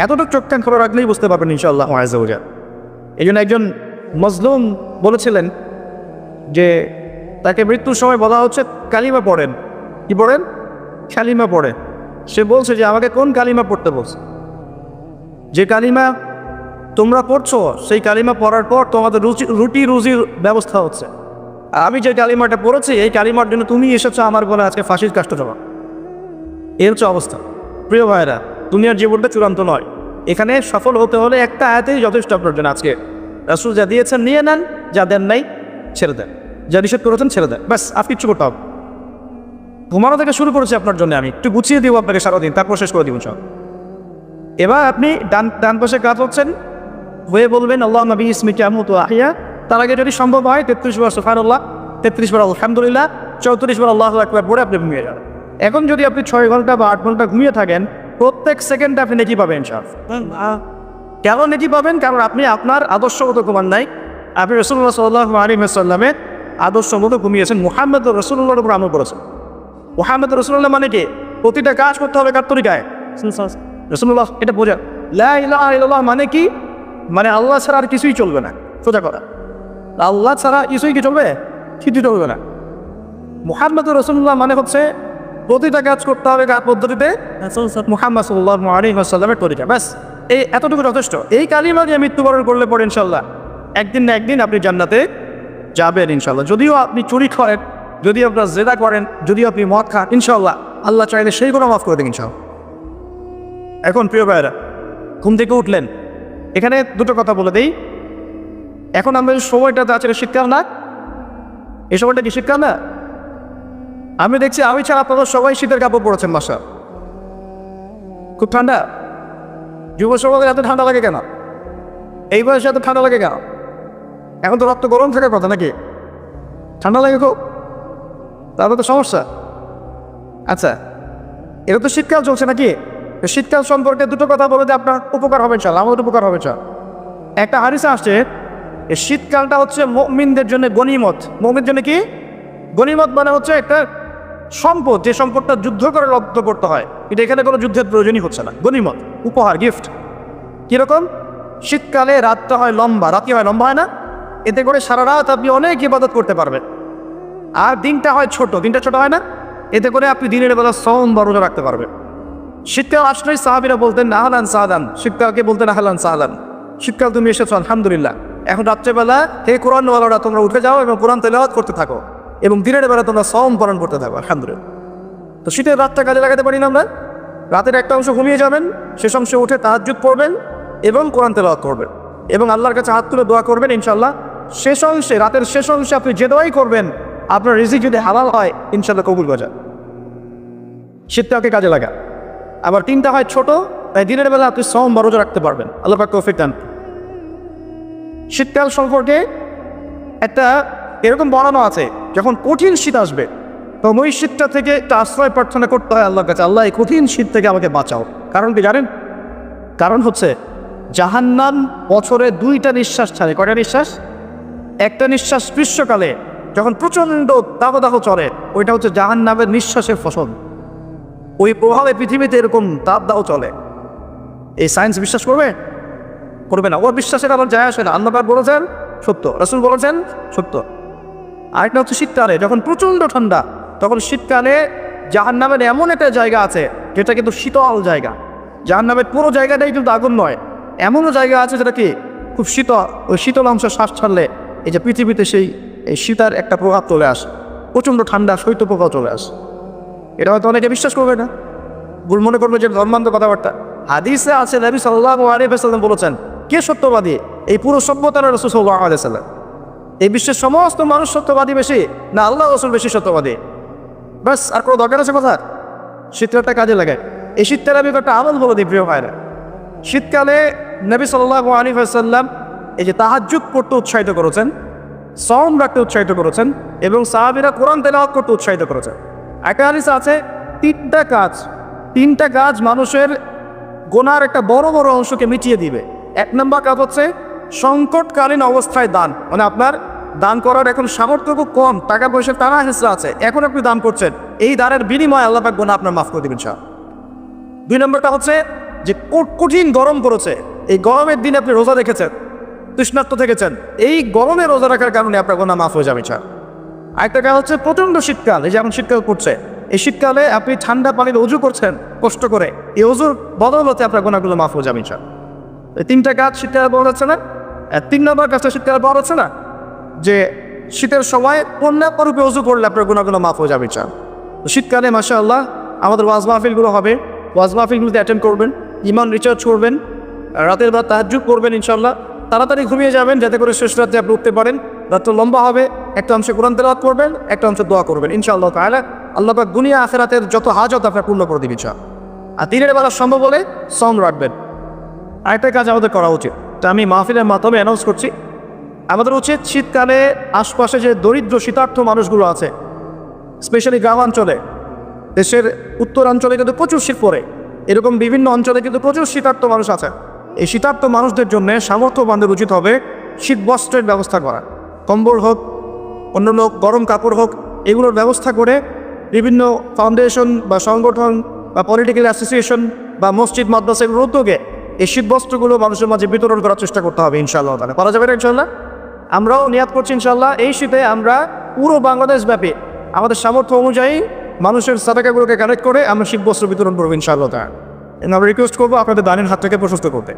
এতটুকু চোখ কান খবর রাখলেই বুঝতে পারবেন ইনশাআল্লাহ আযজা ওয়া জাল। এই জন্য একজন মজলুম বলেছিলেন যে তাকে মৃত্যুর সময় বলা হচ্ছে কালিমা পড়েন। কি পড়েন? কালিমা পড়েন। সে বলছে যে আমাকে কোন কালিমা পড়তে বলছে? যে কালিমা তোমরা পড়ছো সেই কালিমা পড়ার পর তোমাদের রুটি রুজির ব্যবস্থা হচ্ছে, আর আমি যে কালিমাটা পড়েছি এই কালিমার জন্য তুমি এসেছো আমার বলে আজকে ফাঁসির কাষ্ট জমা। এর হচ্ছে অবস্থা। প্রিয় ভাইরা, দুনিয়ার জীবনটা চূড়ান্ত নয়, এখানে সফল হতে হলে একটা আয়াতেই যথেষ্ট আপনার জন্য। আজকে রাসূল যা দিয়েছেন নিয়ে নেন, যা দেন নাই ছেড়ে দেন, যা নিষেধ করেছেন ছেড়ে দেন, ব্যাস। আর কিচ্ছু করতে হবে। ঘুমানো থেকে শুরু করেছি আপনার জন্য, আমি একটু গুছিয়ে দিব আপনাকে সারাদিন, তারপর শেষ করে দিব সব। এবার আপনি ডান পাশে কাজ হচ্ছেন হয়ে বলবেন আল্লাহুম্মা বিইসমিকা আমুতু ওয়া আহইয়া। তার আগে যদি সম্ভব হয় 33 বার সুবহানাল্লাহ, 33 বার আলহামদুলিল্লাহ, 34 বার আল্লাহু আকবার পড়ে আপনি ঘুমিয়ে যাবেন। এখন যদি আপনি 6 ঘন্টা বা 8 ঘন্টা ঘুমিয়ে থাকেন, প্রত্যেক সেকেন্ডে আপনি নেকি পাবেন ইনশাআল্লাহ। কেন নেকি পাবেন? কারণ আপনি আপনার আদর্শগত ঘুমান নাই, আপনি রাসূলুল্লাহ সাল্লাল্লাহু আলাইহি ওয়াসাল্লামের আদর্শ মতো ঘুমিয়েছেন, মুহাম্মদ রাসূলুল্লাহর উপর আমল করেছেন। মুহাম্মদ রাসূলুল্লাহ মানে কি? প্রতিটা কাজ করতে হবে কার তরিকায়? রাসূলুল্লাহ। এটা বোঝা। লা ইলাহা ইল্লাল্লাহ মানে কি? মানে আল্লাহ ছাড়া আর কিছুই চলবে না, সোজা কথা। আল্লাহ ছাড়া কিছুই কি চলবে? কিছুই চলবে না। মুহাম্মদ রাসূলুল্লাহ মানে হচ্ছে প্রতিটা কাজ করতে হবে কার পদ্ধতিতে? মুহাম্মদ সাল্লাল্লাহু আলাইহি ওয়াসাল্লামের তরিকা, ব্যাস। এই এতটুকু যথেষ্ট। এই কালিমা দিয়ে মৃত্যুবরণ করলে পরে ইনশাআল্লাহ একদিন না একদিন আপনি জান্নাতে যাবেন ইনশাআল্লাহ। যদিও আপনি চুরি করেন, যদি আপনার জেনা করেন, যদিও আপনি মদ খান, ইনশাআল্লাহ আল্লাহ চাইলে সেই গুনাহ মাফ করে দেন ইনশাআল্লাহ। এখন প্রিয় ভাইরা, ঘুম থেকে উঠলেন, এখানে দুটো কথা বলে দেই। এখন আমরা যে সময়টাতে আছে শীতকাল না? এই সময়টা কি শীতকাল না? আমি দেখছি আমি ছাড়া আপনারা সবাই শীতের কাপড় পরেছেন বাসা। খুব ঠান্ডা। যুব সমাজের এত ঠান্ডা লাগে কেন? এই বয়সে এত ঠান্ডা লাগে কেন? এখন তো রক্ত গরম থাকার কথা নাকি? ঠান্ডা লাগে খুব, তাহলে তো সমস্যা। আচ্ছা, এটা তো শীতকাল চলছে নাকি? শীতকাল সম্পর্কে দুটো কথা বলে যে আপনার উপকার হবে চাল, আমাদের উপকার হবে চাল। একটা হাদিসে আসছে এই শীতকালটা হচ্ছে মুমিনদের জন্য গনিমত। মুমিনদের জন্য কি? গনিমত মানে হচ্ছে একটা সম্পদ, যে সম্পদটা যুদ্ধ করে রপ্ত করতে হয়, এটা এখানে কোনো যুদ্ধের প্রয়োজনই হচ্ছে না। গনিমত, উপহার, গিফট। কীরকম? শীতকালে রাতটা হয় লম্বা, রাতি হয় লম্বা, হয় না? এতে করে সারা রাত আপনি অনেক ইবাদত করতে পারবেন। আর দিনটা হয় ছোট, দিনটা ছোট হয় না? এতে করে আপনি দিনের বেলা সওম বা রোজা রাখতে পারবেন। শীতকাল আসলেই সাহাবীরা বলতেন আহলান সাহলান, শীতকালকে বলতেন আহলান সাহলান, শীতকাল তুমি এসেছো আলহামদুলিল্লাহ। এখন রাত্রেবেলা হে কোরআনওয়ালারা তোমরা উঠে যাও এবং কোরআন তেলাওয়াত করতে থাকো, এবং দিনের বেলা তোমরা সওম পালন করতে থাকো আলহামদুলিল্লাহ। তো শীতের রাতটা কাজে লাগাতে পারি না আমরা? রাতের একটা অংশ ঘুমিয়ে যাবেন, শেষ অংশে উঠে তাহাজ্জুদ পড়বেন এবং কোরআন তেলাওয়াত করবেন এবং আল্লাহর কাছে হাত তুলে দোয়া করবেন ইনশাআল্লাহ। শেষ অংশে, রাতের শেষ অংশে আপনি যে দোয়াই করবেন, আপনার রিজিক যদি হালাল হয় ইনশাআল্লাহ কবুল হয়ে যায়। শীতকালকে কাজে লাগা। আবার তিনটা হয় ছোট, তাই দিনের বেলা আপনি সওম বা রোজা রাখতে পারবেন। আল্লাহ পাক তৌফিক দান। শীতকাল সম্পর্কে একটা এরকম বর্ণনা আছে, যখন কঠিন শীত আসবে তখন ওই শীতটা থেকে একটা আশ্রয় প্রার্থনা করতে হয় আল্লাহর কাছে, আল্লাহ এই কঠিন শীত থেকে আমাকে বাঁচাও। কারণ কি জানেন? কারণ হচ্ছে জাহান্নাম বছরে 2টা নিঃশ্বাস ছাড়ে। কয়টা নিঃশ্বাস? একটা নিঃশ্বাস গ্রীষ্মকালে যখন প্রচণ্ড দাবদাহ চলে, ওইটা হচ্ছে জাহান্নামের নিঃশ্বাসের ফসল। ওই প্রভাবে পৃথিবীতে এরকম দাবদাহ চলে। এই সায়েন্স বিশ্বাস করবে? করবে না। ওর বিশ্বাসের আবার যায় আসে না। আল্লাহ পাক বলেছেন সত্য, রাসূল বলেছেন সত্য। আরেকটা হচ্ছে শীতকালে যখন প্রচণ্ড ঠান্ডা, তখন শীতকালে জাহান্নামের এমন একটা জায়গা আছে যেটা কিন্তু শীতল জায়গা। জাহান্নামের পুরো জায়গাটাই কিন্তু আগুন নয়, এমনও জায়গা আছে যেটা কি খুব শীতল। ওই শীতল অংশ শ্বাস ছাড়লে এই যে পৃথিবীতে এই শীতার একটা প্রভাব চলে আসে, প্রচণ্ড ঠান্ডা শৈত্যপ্রবাহ চলে আসে। এটা হয়তো অনেকে বিশ্বাস করবে না, ভুল মনে করবে যে ধর্মান্ধ কথাবার্তা। হাদিসে আছে নবী সাল্লাল্লাহু আলাইহি ওয়াসাল্লাম বলেছেন, কে সত্যবাদী? এই পুরো সভ্যতার রাসূল সাল্লাল্লাহু আলাইহি ওয়াসাল্লাম। এই বিশ্বের সমস্ত মানুষ সত্যবাদী বেশি না আল্লাহ রাসূল বেশি সত্যবাদী? বাস, আর কোনো দরকার আছে কথা? শীতকালটা কাজে লাগায়। এই শীতকালে আমি একটা আমল বলে দিই প্রিয় ভাইরা। শীতকালে নবী সাল্লাল্লাহু আলাইহি ওয়াসাল্লাম এই যে তাহাজ্জুদ পড়তে উৎসাহিত করেছেন, সওম রাখতে উৎসাহিত করেছেন, এবং সাহাবীরা কোরআন তেলাওয়াত করতে উৎসাহিত করেছেন। একটা হাদিস আছে তিনটা কাজ মানুষের গুনার একটা বড় বড় অংশকে মিটিয়ে দিবে। 1 নম্বর কাজ হচ্ছে সংকটকালীন অবস্থায় দান, মানে আপনার দান করার এখন সামর্থ্য খুব কম, টাকা পয়সার টানা হেঁচড়া আছে, এখন আপনি দান করছেন, এই দানের বিনিময়ে আল্লাহ পাক গুনাহ আপনার মাফ করে দিবেন। 2 নম্বরটা হচ্ছে যে কঠিন গরম পড়েছে, এই গরমের দিনে আপনি রোজা রেখেছেন, তৃষ্ণার্ত থেকেছেন, এই গরমে রোজা রাখার কারণে আপনার গুনাহ মাফ হয়ে যাবে। আরেকটা কাজ হচ্ছে প্রচণ্ড শীতকাল, এই যেমন শীতকাল পড়ছে, এই শীতকালে আপনি ঠান্ডা পানিতে অজু করছেন কষ্ট করে, এই অজুর বদৌলতে আপনার গুনাহগুলো মাফ হয়ে যাবে। এই 3টা কাজ শীতকালে পাওয়া যাচ্ছে না। 3 নম্বর কাজটা শীতকালে পাওয়া যাচ্ছে না যে শীতের সময় পূর্ণাপরূপে অজু করলে আপনার গুনাহগুলো মাফ হয়ে যাবে। শীতকালে মাশাআল্লাহ আমাদের ওয়াজ মাহফিলগুলো হবে, ওয়াজ মাহফিলগুলোতে অ্যাটেন্ড করবেন, ইমান রিচার্জ করবেন, রাতের বেলা তাহাজ্জুদ করবেন। ইনশাআল্লাহ তাড়াতাড়ি ঘুমিয়ে যাবেন যাতে করে শেষ রাতে আপনি উঠতে পারেন। রাতটা লম্বা হবে, একটা অংশে কোরআন তেলাওয়াত করবেন, একটা অংশে দোয়া করবেন। ইনশাআল্লাহ তাআলা আল্লাহ পাক দুনিয়া আখিরাতের যত হাজত আপনার পূর্ণ করে দিবেন। আর দিনের বেলা সম্ভব হলে সওম রাখবেন। আরেকটা কাজ আমাদের করা উচিত, তা আমি মাহফিলের মাধ্যমে অ্যানাউন্স করছি, আমাদের উচিত শীতকালে আশপাশে যে দরিদ্র শীতার্থ মানুষগুলো আছে, স্পেশালি গ্রামাঞ্চলে, দেশের উত্তরাঞ্চলে কিন্তু প্রচুর শীত পড়ে, এরকম বিভিন্ন অঞ্চলে কিন্তু প্রচুর শীতার্থ মানুষ আছে। এই শীতার্থ মানুষদের জন্য সামর্থ্যবানদের উচিত হবে শীত বস্ত্রের ব্যবস্থা করা, কম্বল হোক, অন্যান্য গরম কাপড় হোক, এগুলোর ব্যবস্থা করে বিভিন্ন ফাউন্ডেশন বা সংগঠন বা পলিটিক্যাল অ্যাসোসিয়েশন বা মসজিদ মাদ্রাসাগুলোর উদ্যোগে এই শীত বস্ত্রগুলো মানুষের মাঝে বিতরণ করার চেষ্টা করতে হবে। ইনশাআল্লাহ তাহলে করা যাবে না ইনশাআল্লাহ। আমরাও নিয়াত করছি ইনশাআল্লাহ এই শীতে আমরা পুরো বাংলাদেশ ব্যাপী আমাদের সামর্থ্য অনুযায়ী মানুষের সাদাকাগুলোকে কানেক্ট করে আমরা শীত বস্ত্র বিতরণ করবো ইনশাআল্লাহ তাআলা। আমরা রিকোয়েস্ট করবো আপনাদের দানের হাত থেকে প্রশস্ত করতে।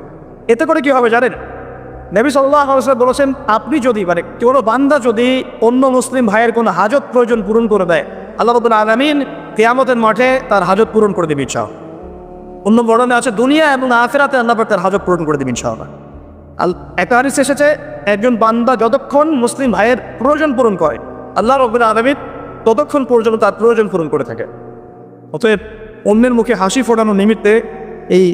এতে করে কি হবে জানেন? নবী সাল্লাল্লাহু আলাইহি ওয়াসাল্লাম বলেছেন, আপনি যদি কোনো বান্দা যদি অন্য মুসলিম ভাইয়ের কোনো হাজত প্রয়োজন পূরণ করে দেয়, আল্লাহ রাব্বুল আলামিন কিয়ামতের মাঠে তার হাজত পূরণ করে দেবেন ইনশাআল্লাহ। অন্য বর্ণনা আছে দুনিয়া এবং আখিরাতে আল্লাহ পাক তার হাজত পূরণ করে দেবেন ইনশাআল্লাহ। একটা হাদিস এসেছে, একজন বান্দা যতক্ষণ মুসলিম ভাইয়ের প্রয়োজন পূরণ করে, আল্লাহ রাব্বুল আলামিন ততক্ষণ পর্যন্ত তার প্রয়োজন পূরণ করে থাকে। অতএব অন্যের মুখে হাসি ফোটানোর নিমিত্তে এই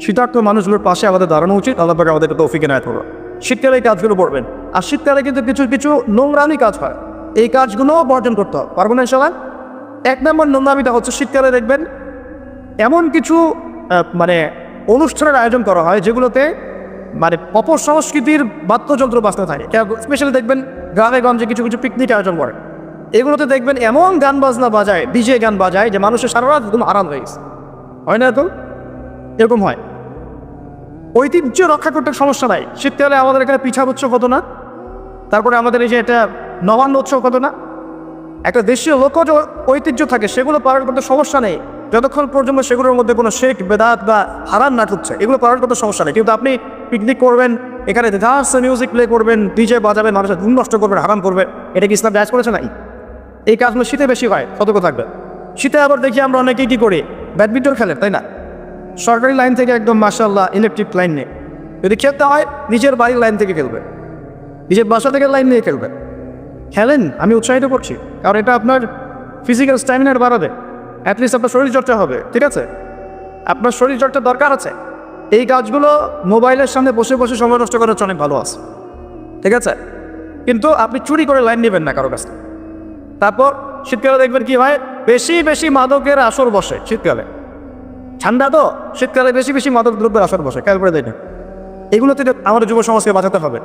শীতার্থ মানুষগুলোর পাশে আমাদের দাঁড়ানো উচিত। আল্লাহ পাক আমাদেরকে তৌফিক এনায়েত করুন। শীতকালে এই কাজগুলো করবেন। আর শীতকালে কিন্তু কিছু কিছু নোংরামি কাজ হয়, এই কাজগুলোও বর্জন করতে হবে, পারবো না ইনশাআল্লাহ। 1 নম্বর নোংরামিটা হচ্ছে শীতকালে দেখবেন এমন কিছু অনুষ্ঠানের আয়োজন করা হয় যেগুলোতে অপসংস্কৃতির বাদ্যযন্ত্র বাজতে থাকে। স্পেশালি দেখবেন গ্রামে গঞ্জে কিছু কিছু পিকনিক আয়োজন করে, এগুলোতে দেখবেন এমন গান বাজনা বাজায়, ডিজে গান বাজায় যে মানুষের সারা রাত একদম আরাম হয়ে গেছে, হয় না? তো এরকম হয়। ঐতিহ্য রক্ষা করতে সমস্যা নাই। শীতকালে আমাদের এখানে পিঠা উৎসব হতো না, তারপরে আমাদের এই যে এটা নবান্ন উৎসব হতো না। একটা দেশীয় লোকজ ঐতিহ্য থাকে, সেগুলো পালন করতে সমস্যা নেই যতক্ষণ পর্যন্ত সেগুলোর মধ্যে কোনো শেখ বেদাত বা হারাম না ঢুকছে, এগুলো পালন করতে সমস্যা নেই। কিন্তু আপনি পিকনিক করবেন, এখানে ডান্স মিউজিক প্লে করবেন, ডিজে বাজাবেন, মানুষের ঘুম নষ্ট করবেন, হারাম করবেন, এটা কি ইসলাম জায়েজ করেছে নাকি? এই কাজগুলো শীতে বেশি হয়, সতর্ক থাকবে। শীতে আবার দেখি আমরা অনেকেই কী করি, ব্যাডমিন্টন খেলেন, তাই না? সরকারি লাইন থেকে একদম মাশাআল্লাহ ইলেকট্রিক লাইন নেই, যদি খেলতে হয় নিজের বাড়ির লাইন থেকে খেলবে, নিজের বাসা থেকে লাইন নিয়ে খেলবে। খেলেন, আমি উৎসাহিত করছি, কারণ এটা আপনার ফিজিক্যাল স্ট্যামিনার বাড়াবে, অ্যাটলিস্ট আপনার শরীরচর্চা হবে, ঠিক আছে? আপনার শরীরচর্চা দরকার আছে। এই কাজগুলো মোবাইলের সামনে বসে বসে সময় নষ্ট করার অনেক ভালো আছে, ঠিক আছে? কিন্তু আপনি চুরি করে লাইন নেবেন না কারো কাছে। তারপর শীতকালে দেখবেন কি হয়, বেশি বেশি মাদকের আসর বসে শীতকালে। ঠান্ডা তো, শীতকালে বেশি বেশি মাদক দ্রব্যের আসর বসে, খেয়াল করে দেয় না। এগুলো থেকে আমাদের যুব সমাজকে বাঁচাতে হবে।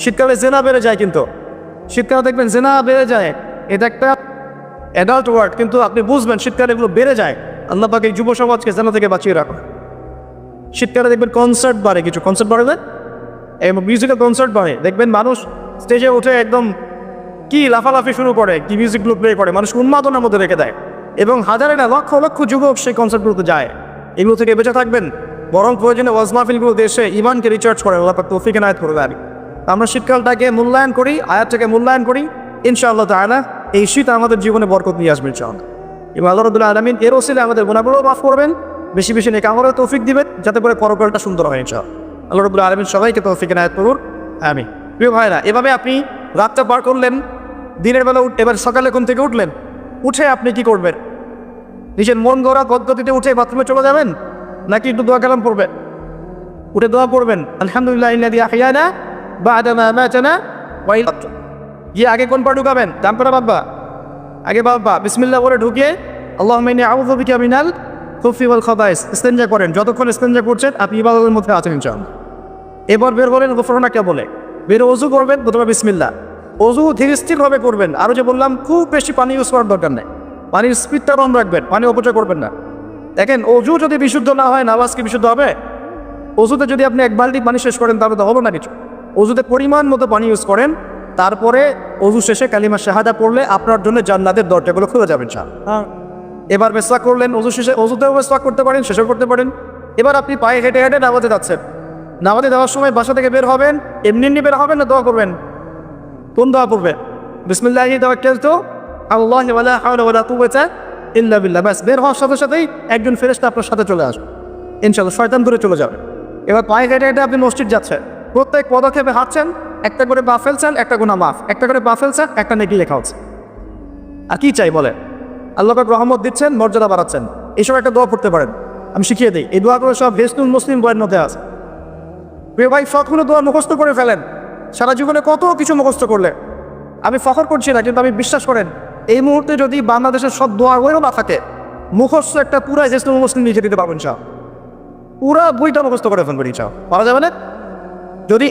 শীতকালে জেনা বেড়ে যায়, কিন্তু শীতকালে দেখবেন জেনা বেড়ে যায়, এটা একটা অ্যাডাল্ট ওয়ার্ড, কিন্তু আপনি বুঝবেন শীতকালে এগুলো বেড়ে যায়। আল্লাহ পাক এই যুব সমাজকে জেনা থেকে বাঁচিয়ে রাখুন। শীতকালে দেখবেন কনসার্ট বাড়ে, কিছু কনসার্ট বাড়ে না, এবং মিউজিক্যাল কনসার্ট বাড়ে, দেখবেন মানুষ স্টেজে উঠে একদম কি লাফালাফি শুরু করে, কি মিউজিকগুলো প্লে করে, মানুষ উন্মাদনার মধ্যে রেখে দেয়, এবং হাজারে না লক্ষ লক্ষ যুবক সেই কনসার্টগুলোতে যায়। এগুলো থেকে বেঁচে থাকবেন, বরং প্রয়োজনে ওয়াজ মাহফিলগুলো দেশে ইমানকে রিচার্জ করে, আল্লাহ পাক তৌফিক এনায়েত করে দেন। আমরা শীতকালটাকে মূল্যায়ন করি, আয়াতটাকে মূল্যায়ন করি, ইনশাআল্লাহ তাআলা এই শীত আমাদের জীবনে বরকত নিয়ে আসবে ইনশাআল্লাহ। এবং আল্লাহ রাব্বুল আলামিন এর ওসিলে আমাদের গুনাহগুলো মাফ করবেন, বেশি বেশি নেক আমলের তৌফিক দিবেন, যাতে করে পরকালটা সুন্দর হয় ইনশাআল্লাহ। আল্লাহ রাব্বুল আলামিন সবাইকে তৌফিক এনায়েত করুন, আমিন। প্রিয় ভাইরা, এভাবে আপনি রাতটা পার করলেন, দিনের বেলা এবার সকালে ঘুম থেকে উঠলেন, উঠে আপনি কি করবেন? নিজের মন গড়া পদ্ধতিতে উঠে বাথরুমে চলে যাবেন, নাকি একটু দোয়া কালাম পড়বেন? উঠে দোয়া পড়বেন, আলহামদুলিল্লাহ ইল্লাযী আহইয়ানা বা'দা মা আমাতানা ওয়া ইলাইহি। গিয়ে আগে কোন পা ঢুকাবেন? ডান পাটা বাব্বা, আগে বাব্বা বিসমিল্লাহ বলে ঢুকিয়ে আল্লাহুম্মা ইন্নী আউযু বিকা মিনাল খুবসি ওয়াল খাবাইস ইস্তেনজা করেন। যতক্ষণ ইস্তেনজা করছেন আপনি ইবাদতের মধ্যে আছেন ইনশাআল্লাহ। এবার বের করেন গুফরানাকা বলে, বের ওযু করবেন, প্রথমে বিসমিল্লাহ। ওযু ধীর স্থিরভাবে করবেন, আরও যে বললাম খুব বেশি পানি ইউজ করার দরকার নেই, পানির স্পিডটা কম রাখবেন, পানি অপচয় করবেন না। দেখেন ওযু যদি বিশুদ্ধ না হয়, নামাজ কি বিশুদ্ধ হবে? ওযুতে যদি আপনি এক বালতি পানি শেষ করেন তাহলে তো হবে না কিছু। ওযুতে পরিমাণ মতো পানি ইউজ করেন, তারপরে ওযু শেষে কালিমা শাহাদা পড়লে আপনার জন্য জান্নাতের দরজাগুলো খুলে যাবে ইনশাআল্লাহ। এবার মিসওয়াক করলেন, ওযু শেষে ওযুতেও মিসওয়াক করতে পারেন, শেষেও করতে পারেন। এবার আপনি পায়ে হেঁটে হেঁটে নামাজে যাচ্ছেন, নামাজে যাওয়ার সময় বাসা থেকে বের হবেন, এমনি বের হবেন না দোয়া করবেন? কোন দোয়া পড়বেন? বিসমিল্লাহি তাওয়াক্কালতু আলাল্লাহি ওয়া লা হাওলা ওয়া লা কুওয়াতা ইল্লা বিল্লাহ। ব্যাস, বের হওয়ার সাথে সাথেই একজন ফেরেশতা আপনার সাথে চলে আসবে ইনশাআল্লাহ, শয়তান দূরে চলে যাবে। এবার পায়ে হেঁটে হেঁটে আপনি মসজিদ যাচ্ছেন, প্রত্যেক পদক্ষেপে হাঁটছেন, একটা করে পা ফেলছেন, একটা গুনাহ মাফ, একটা করে পা ফেলছেন, একটা নেকি লেখা হচ্ছে। আর কি চাই বলেন? আল্লাহ পাক রহমত দিচ্ছেন, মর্যাদা বাড়াচ্ছেন। এইসব একটা দোয়া পড়তে পারেন, আমি শিখিয়ে দিই। এই দোয়াগুলো সব হিসনুল মুসলিম বইয়ের মধ্যে আছে। প্রিয় ভাই, সবগুলো দোয়া মুখস্থ করে ফেলেন। সারা জীবনে কত কিছু মুখস্থ করলে, আমি ফখর করছি না, কিন্তু আমি বিশ্বাস করেন এই মুহূর্তে যদি বাংলাদেশের সব দোয়াগুলো না থাকে, মুখস্থ একটা পুরা হিসনুল মুসলিম লিখে দিতে পারবেন ইনশাআল্লাহ। পুরা বইটা মুখস্থ করে ফেলবেন ইনশাআল্লাহ, পারা যাবে না? যদি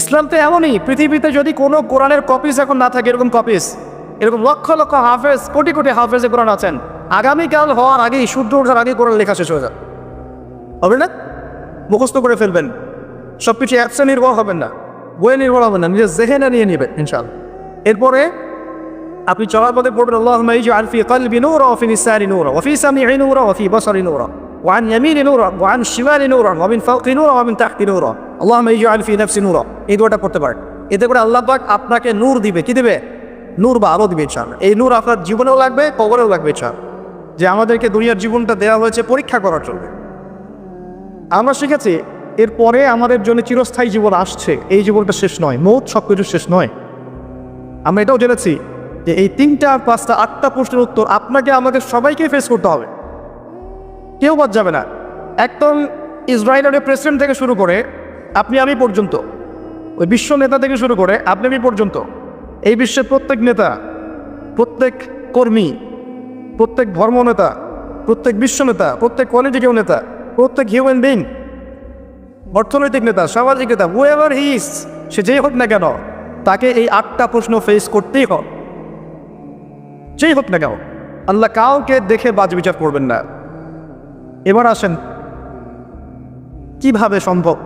ইসলাম তো এমনই, পৃথিবীতে যদি কোনো কোরআনের কপিস এখন না থাকে, এরকম কপিস, এরকম লক্ষ লক্ষ হাফেজ, কোটি কোটি হাফেজে কোরআন আছেন, আগামীকাল হওয়ার আগেই, সূর্য ওঠার আগে কোরআন লেখা শেষ হয়ে যাবে, হবে না? মুখস্থ করে ফেলবেন, সব কিছু অ্যাপসে নির্ভর হবেন না, বইয়ে নির্ভর হবেন না, নিজের জেহেনে নিয়ে নেবেন ইনশাআল্লাহ। এরপরে আপনি চলার পথে পড়বেন আল্লাহুম্মা ইজআল ফি কলবি নূরা ওয়া ফি লিসানি নূরা ওয়া ফি সামঈ নূরা ওয়া ফি বাসারি নূরা ওয়া আন ইয়ামিনি নূরা ওয়া আন শিমালি নূরা ওয়া মিন ফাওকি নূরা ওয়া মিন তাহতি নূরা আল্লাহুম্মা ইজআল ফি নাফসি নূরা। এই দোয়াটা পড়তে পারেন। এতে করে আল্লাহ পাক আপনাকে নূর দিবে। কি দিবে? নূর বা আলো দিবে ইনশাআল্লাহ। এই নূর আপনার জীবনেও লাগবে, কবরেও লাগবে ইনশাআল্লাহ। যে আমাদেরকে দুনিয়ার জীবনটা দেওয়া হয়েছে পরীক্ষা করার জন্য। আমরা শিখেছি এরপরে আমাদের জন্য চিরস্থায়ী জীবন আসছে, এই জীবনটা শেষ নয়, মৌত সব কিছু শেষ নয়। আমরা এটাও জেনেছি যে এই 3টা 5টা 8টা প্রশ্নের উত্তর আপনাকে আমাদের সবাইকে ফেস করতে হবে, কেউ বাদ যাবে না। একদম ইসরায়েলের প্রেসিডেন্ট থেকে শুরু করে আপনি আমি পর্যন্ত, ওই বিশ্ব নেতা থেকে শুরু করে আপনি আমি পর্যন্ত, এই বিশ্বের প্রত্যেক নেতা, প্রত্যেক কর্মী, প্রত্যেক ধর্ম নেতা, প্রত্যেক বিশ্ব নেতা, প্রত্যেক পলিটিক্যাল নেতা, প্রত্যেক হিউম্যান বিং, অর্থনৈতিক নেতা, সামাজিক নেতা, হুএভার হি ইজ, সে যেই হোক না কেন, তাকে এই 8টা প্রশ্ন ফেস করতেই হবে, যেই হোক না কেন। আল্লাহ কাউকে দেখে বাজ বিচার করবেন না। এবার আসেন কিভাবে সম্ভব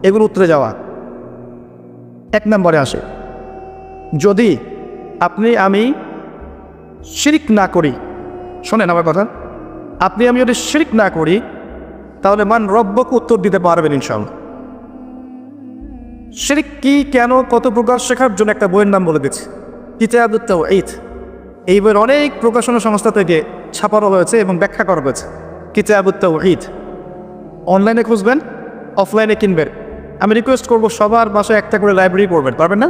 এগুলো উত্তরে যাওয়া। 1 নম্বরে আসে, যদি আপনি আমি শিরক না করি, শোনেন আমার কথা, আপনি আমি যদি শিরক না করি তাহলে মান রব্বকে উত্তর দিতে পারবেন ইনশাআল্লাহ। শিরক কি, কেন, কত প্রকার শেখার জন্য একটা বইয়ের নাম বলে দিচ্ছি, কিতাবুত তাওহীদ। এই বইয়ের অনেক প্রকাশনা সংস্থা থেকে ছাপানো হয়েছে এবং ব্যাখ্যা করা হয়েছে। কিতাবুত তাওহীদ অনলাইনে খুঁজবেন, অফলাইনে কিনবেন। আমি রিকোয়েস্ট করবো সবার বাসায় একটা করে লাইব্রেরি করবেন, পারবেন না?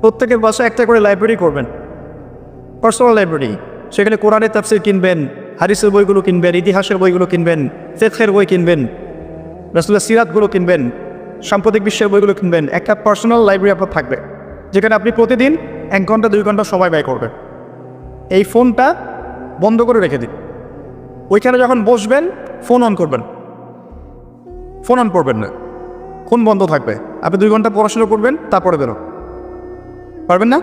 প্রত্যেকের বাসায় একটা করে লাইব্রেরি করবেন, পার্সোনাল লাইব্রেরি। সেখানে কোরআনের তাফসীর কিনবেন, হাদিসের বইগুলো কিনবেন, ইতিহাসের বইগুলো কিনবেন, ফিকহের বই কিনবেন, রাসূলের সিরাতগুলো কিনবেন, সাম্প্রতিক বিশ্বের বইগুলো কিনবেন। একটা পার্সোনাল লাইব্রেরি আপনার থাকবে, যেখানে আপনি প্রতিদিন 1 ঘন্টা 2 ঘন্টা সময় ব্যয় করবেন। এই ফোনটা বন্ধ করে রেখে দিন, ওইখানে যখন বসবেন ফোন অন করবেন, ফোন অন করবেন না, ফোন বন্ধ থাকবে। আপনি 2 ঘন্টা পড়াশোনা করবেন, তারপরে বেরো, পারবেন না?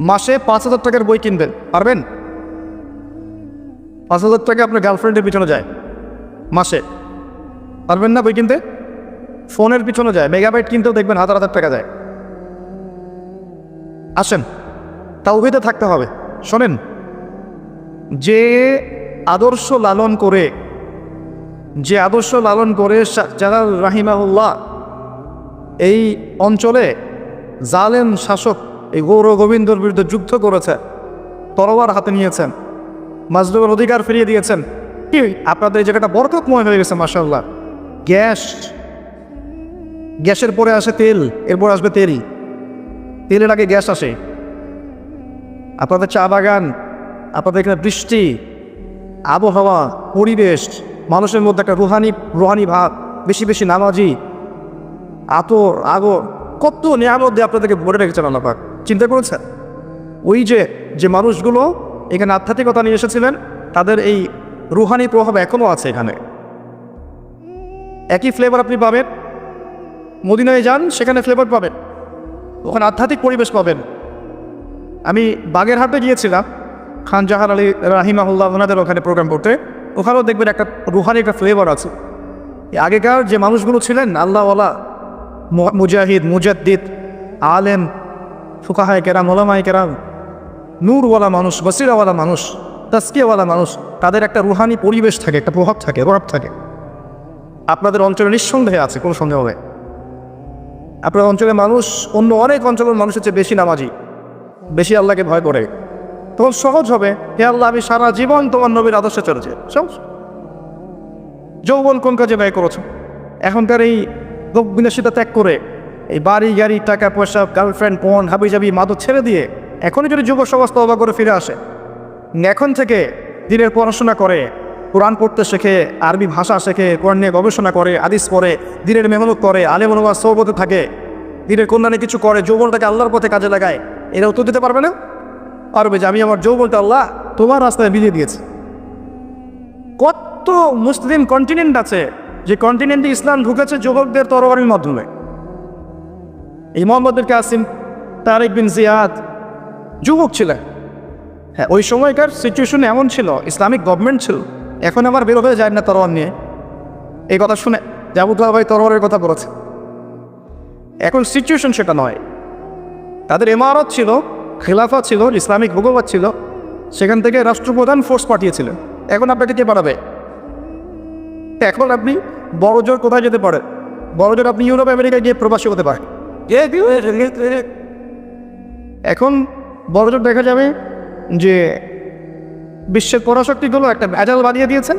মাসে 5,000 টাকার বই কিনবেন, পারবেন? 5,000 টাকা আপনার গার্লফ্রেন্ডের পিছনে যায় মাসে, পারবেন না বই কিনতে? ফোনের পিছনে যায়, মেগাবাইট কিনতেও দেখবেন 1,000 টাকা যায়। আসেন, তাওহীদে থাকতে হবে। শোনেন, যে আদর্শ লালন করে যারা রাহিমাহুল্লাহ এই অঞ্চলে জালেম শাসক এই গৌর গোবিন্দর বিরুদ্ধে যুদ্ধ করেছে, তরোয়ার হাতে নিয়েছেন, মাজলুমের অধিকার ফিরিয়ে দিয়েছেন, কি আপনাদের এই জায়গাটা বরকতময় হয়ে গেছে মাশাআল্লাহ। গ্যাসের পরে আসে তেল, এরপর আসবে তেলের আগে গ্যাস আসে। আপনাদের চা বাগান, আপনাদের এখানে বৃষ্টি, আবহাওয়া, পরিবেশ, মানুষের মধ্যে একটা রুহানি ভাব, বেশি বেশি নামাজি, আতর আগর, কত নিয়ামত দিয়ে আপনাদেরকে ভরে রেখেছেন আল্লাহ পাক। চিন্তা করেছেন? ওই যে মানুষগুলো এখানে আধ্যাত্মিকতা নিয়ে এসেছিলেন, তাদের এই রুহানি প্রভাব এখনও আছে এখানে। একই ফ্লেভার আপনি পাবেন, মদিনায় যান সেখানে ফ্লেভার পাবেন, ওখানে আধ্যাত্মিক পরিবেশ পাবেন। আমি বাগেরহাটে গিয়েছিলাম খান জাহার আলী রাহিমাহুল্লাহ ওনাদের ওখানে প্রোগ্রাম করতে, ওখানেও দেখবেন একটা রুহানি একটা ফ্লেভার আছে। আগেকার যে মানুষগুলো ছিলেন আল্লাহওয়ালা, মুজাহিদ, মুজাদ্দিদ, আলেম, ফুকাহায়ে কেরাম, ওলামায়ে কেরাম, নূরওয়ালা মানুষ, বসিরাওয়ালা মানুষ, তাসকিয়াওয়ালা মানুষ, তাদের একটা রুহানি পরিবেশ থাকে, একটা প্রভাব থাকে। আপনাদের অঞ্চলে নিঃসন্দেহে আছে, কোনো সন্দেহ নেই। আপনার অঞ্চলের মানুষ অন্য অনেক অঞ্চলের মানুষের চেয়ে বেশি নামাজি, বেশি আল্লাহকে ভয় করে। তখন সহজ হবে, হে আল্লাহ আমি সারা জীবন তোমার নবীর আদর্শে চলেছে। সহজ। যৌবন কোন কাজে ব্যয় করেছো? এখনকার এই বিলাসিতা ত্যাগ করে, এই বাড়ি গাড়ি, টাকা পয়সা, গার্লফ্রেন্ড, পণ, হাবিজাবি, মাদক ছেড়ে দিয়ে এখনই যদি যুব সমাজ তওবা করে ফিরে আসে, এখন থেকে দিনের পড়াশোনা করে, কোরআন পড়তে শেখে, আরবি ভাষা শেখে, কোরআন নিয়ে গবেষণা করে, হাদিস পড়ে, দিনের মেহনত করে, আলেম ওলামা সোহবতে থাকে, দিনের কল্যাণে কিছু করে, যৌবনটাকে আল্লাহর পথে কাজে লাগায়, এরা উত্তর দিতে পারবে না? পারবে যে আমি আমার যৌবনটা আল্লাহ তোমার রাস্তায় বিলিয়ে দিয়েছি। কত মুসলিম কন্টিনেন্ট আছে যে কন্টিনেন্টে ইসলাম ঢুকেছে যুবকদের তরবারির মাধ্যমে। এই মোহাম্মদ বিন কাসিম, তারেক বিন জিয়াদ যুবক ছিলেন। হ্যাঁ, ওই সময়কার সিচুয়েশন এমন ছিল, ইসলামিক গভর্নমেন্ট ছিল। এখন আবার বের হয়ে যায় না তরোয়ার নিয়ে, এই কথা শুনে জাবুদুল্লাহ ভাই তরোয়ারের কথা বলেছে। এখন সিচুয়েশন সেটা নয়। তাদের ইমারত ছিল, খেলাফা ছিল, ইসলামিক হুকুমত ছিল, সেখান থেকে রাষ্ট্রপ্রধান ফোর্স পাঠিয়েছিলেন। এখন আপনাকে কে পাঠাবে? এখন আপনি বড়জোর কোথায় যেতে পারেন? বড়জোর আপনি ইউরোপ আমেরিকায় গিয়ে প্রবাসী হতে পারেন। এখন বড়জোর দেখা যাবে যে বিশ্বের পরাশক্তিগুলো একটা ভেজাল বানিয়ে দিয়েছেন,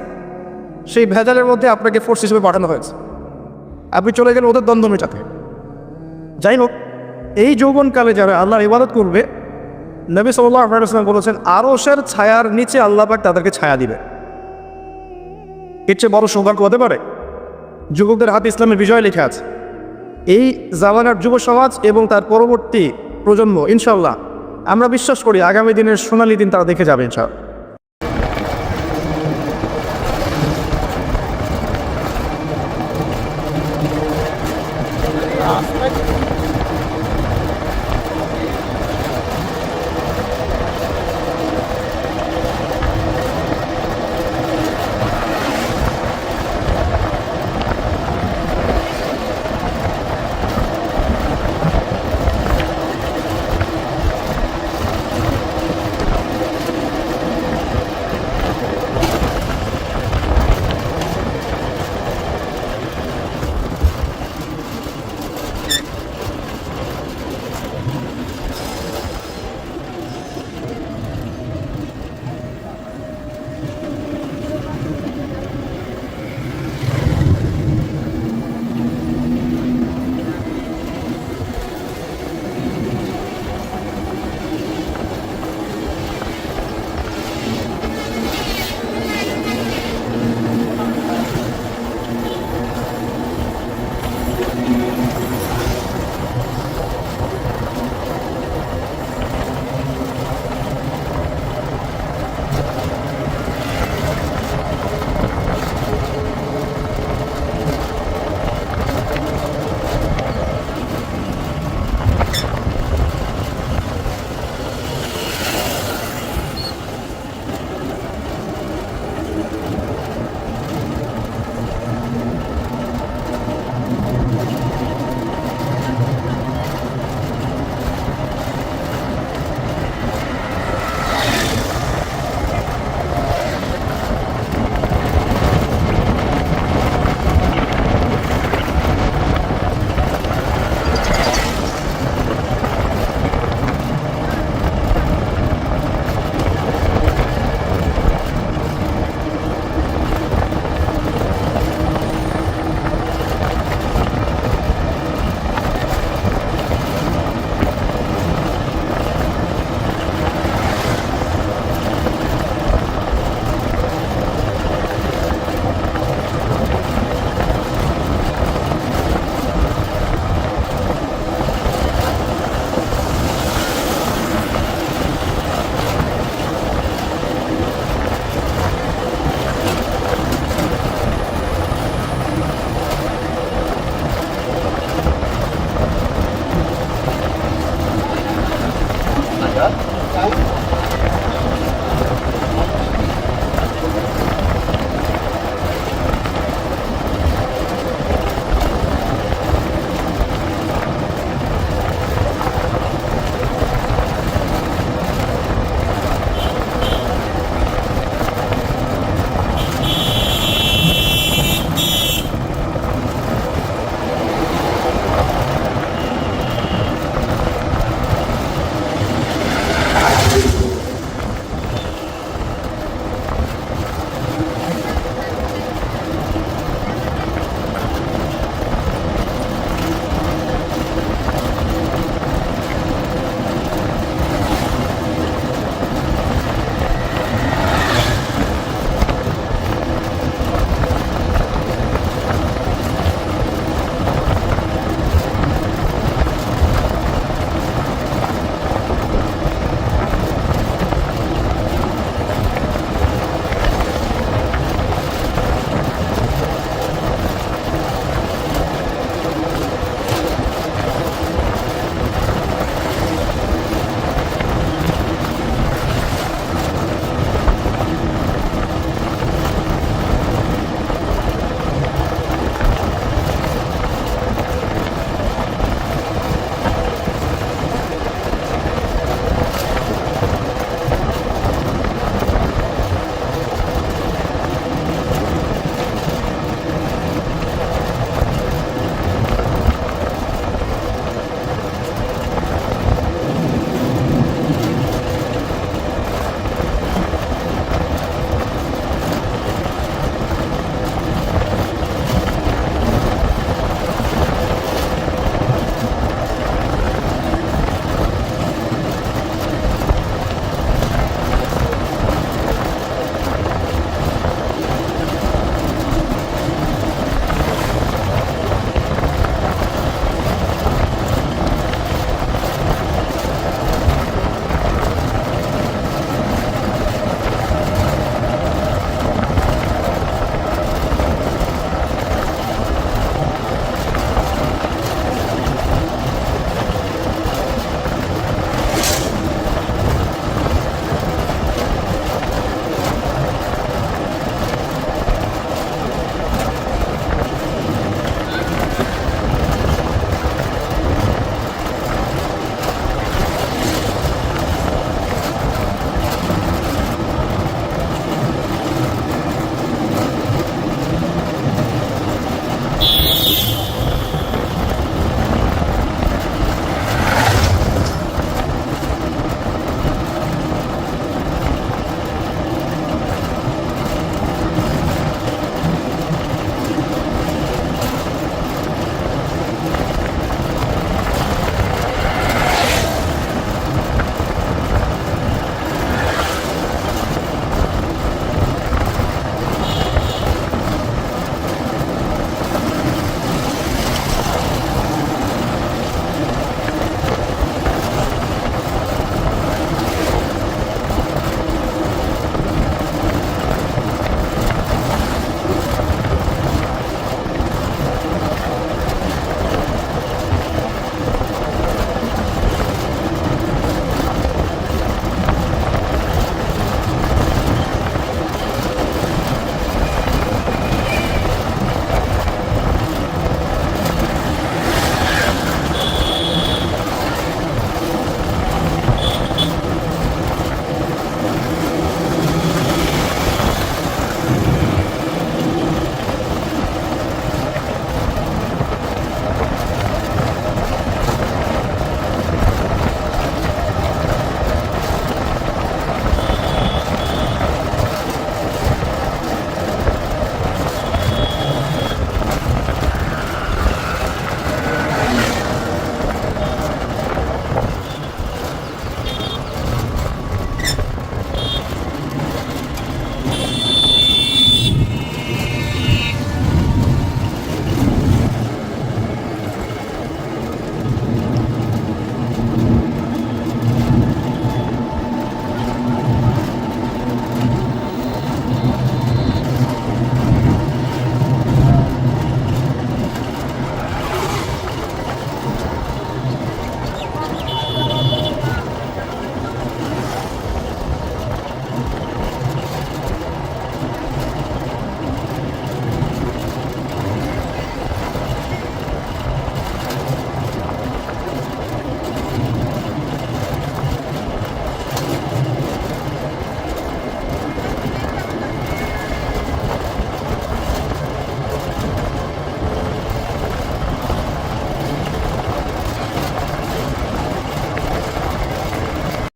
সেই ভেজালের মধ্যে আপনাকে ফোর্স হিসেবে পাঠানো হয়েছে, আপনি চলে গেলেন ওদের দ্বন্দ্ব মেটাতে। যাই হোক, এই যৌবনকালে যারা আল্লাহর ইবাদত করবে, নবী সাল্লাল্লাহু আলাইহি ওয়াসাল্লাম বলেছেন আরশের ছায়ার নিচে আল্লাহ পাক তাদেরকে ছায়া দিবে। এর চেয়ে বড় সৌভাগ্য হতে পারে? যুবকদের হাতে ইসলামের বিজয় লেখা আছে। এই জামানার যুব সমাজ এবং তার পরবর্তী প্রজন্ম ইনশাআল্লাহ আমরা বিশ্বাস করি আগামী দিনের সোনালী দিন তারা দেখে যাবে ইনশাআল্লাহ।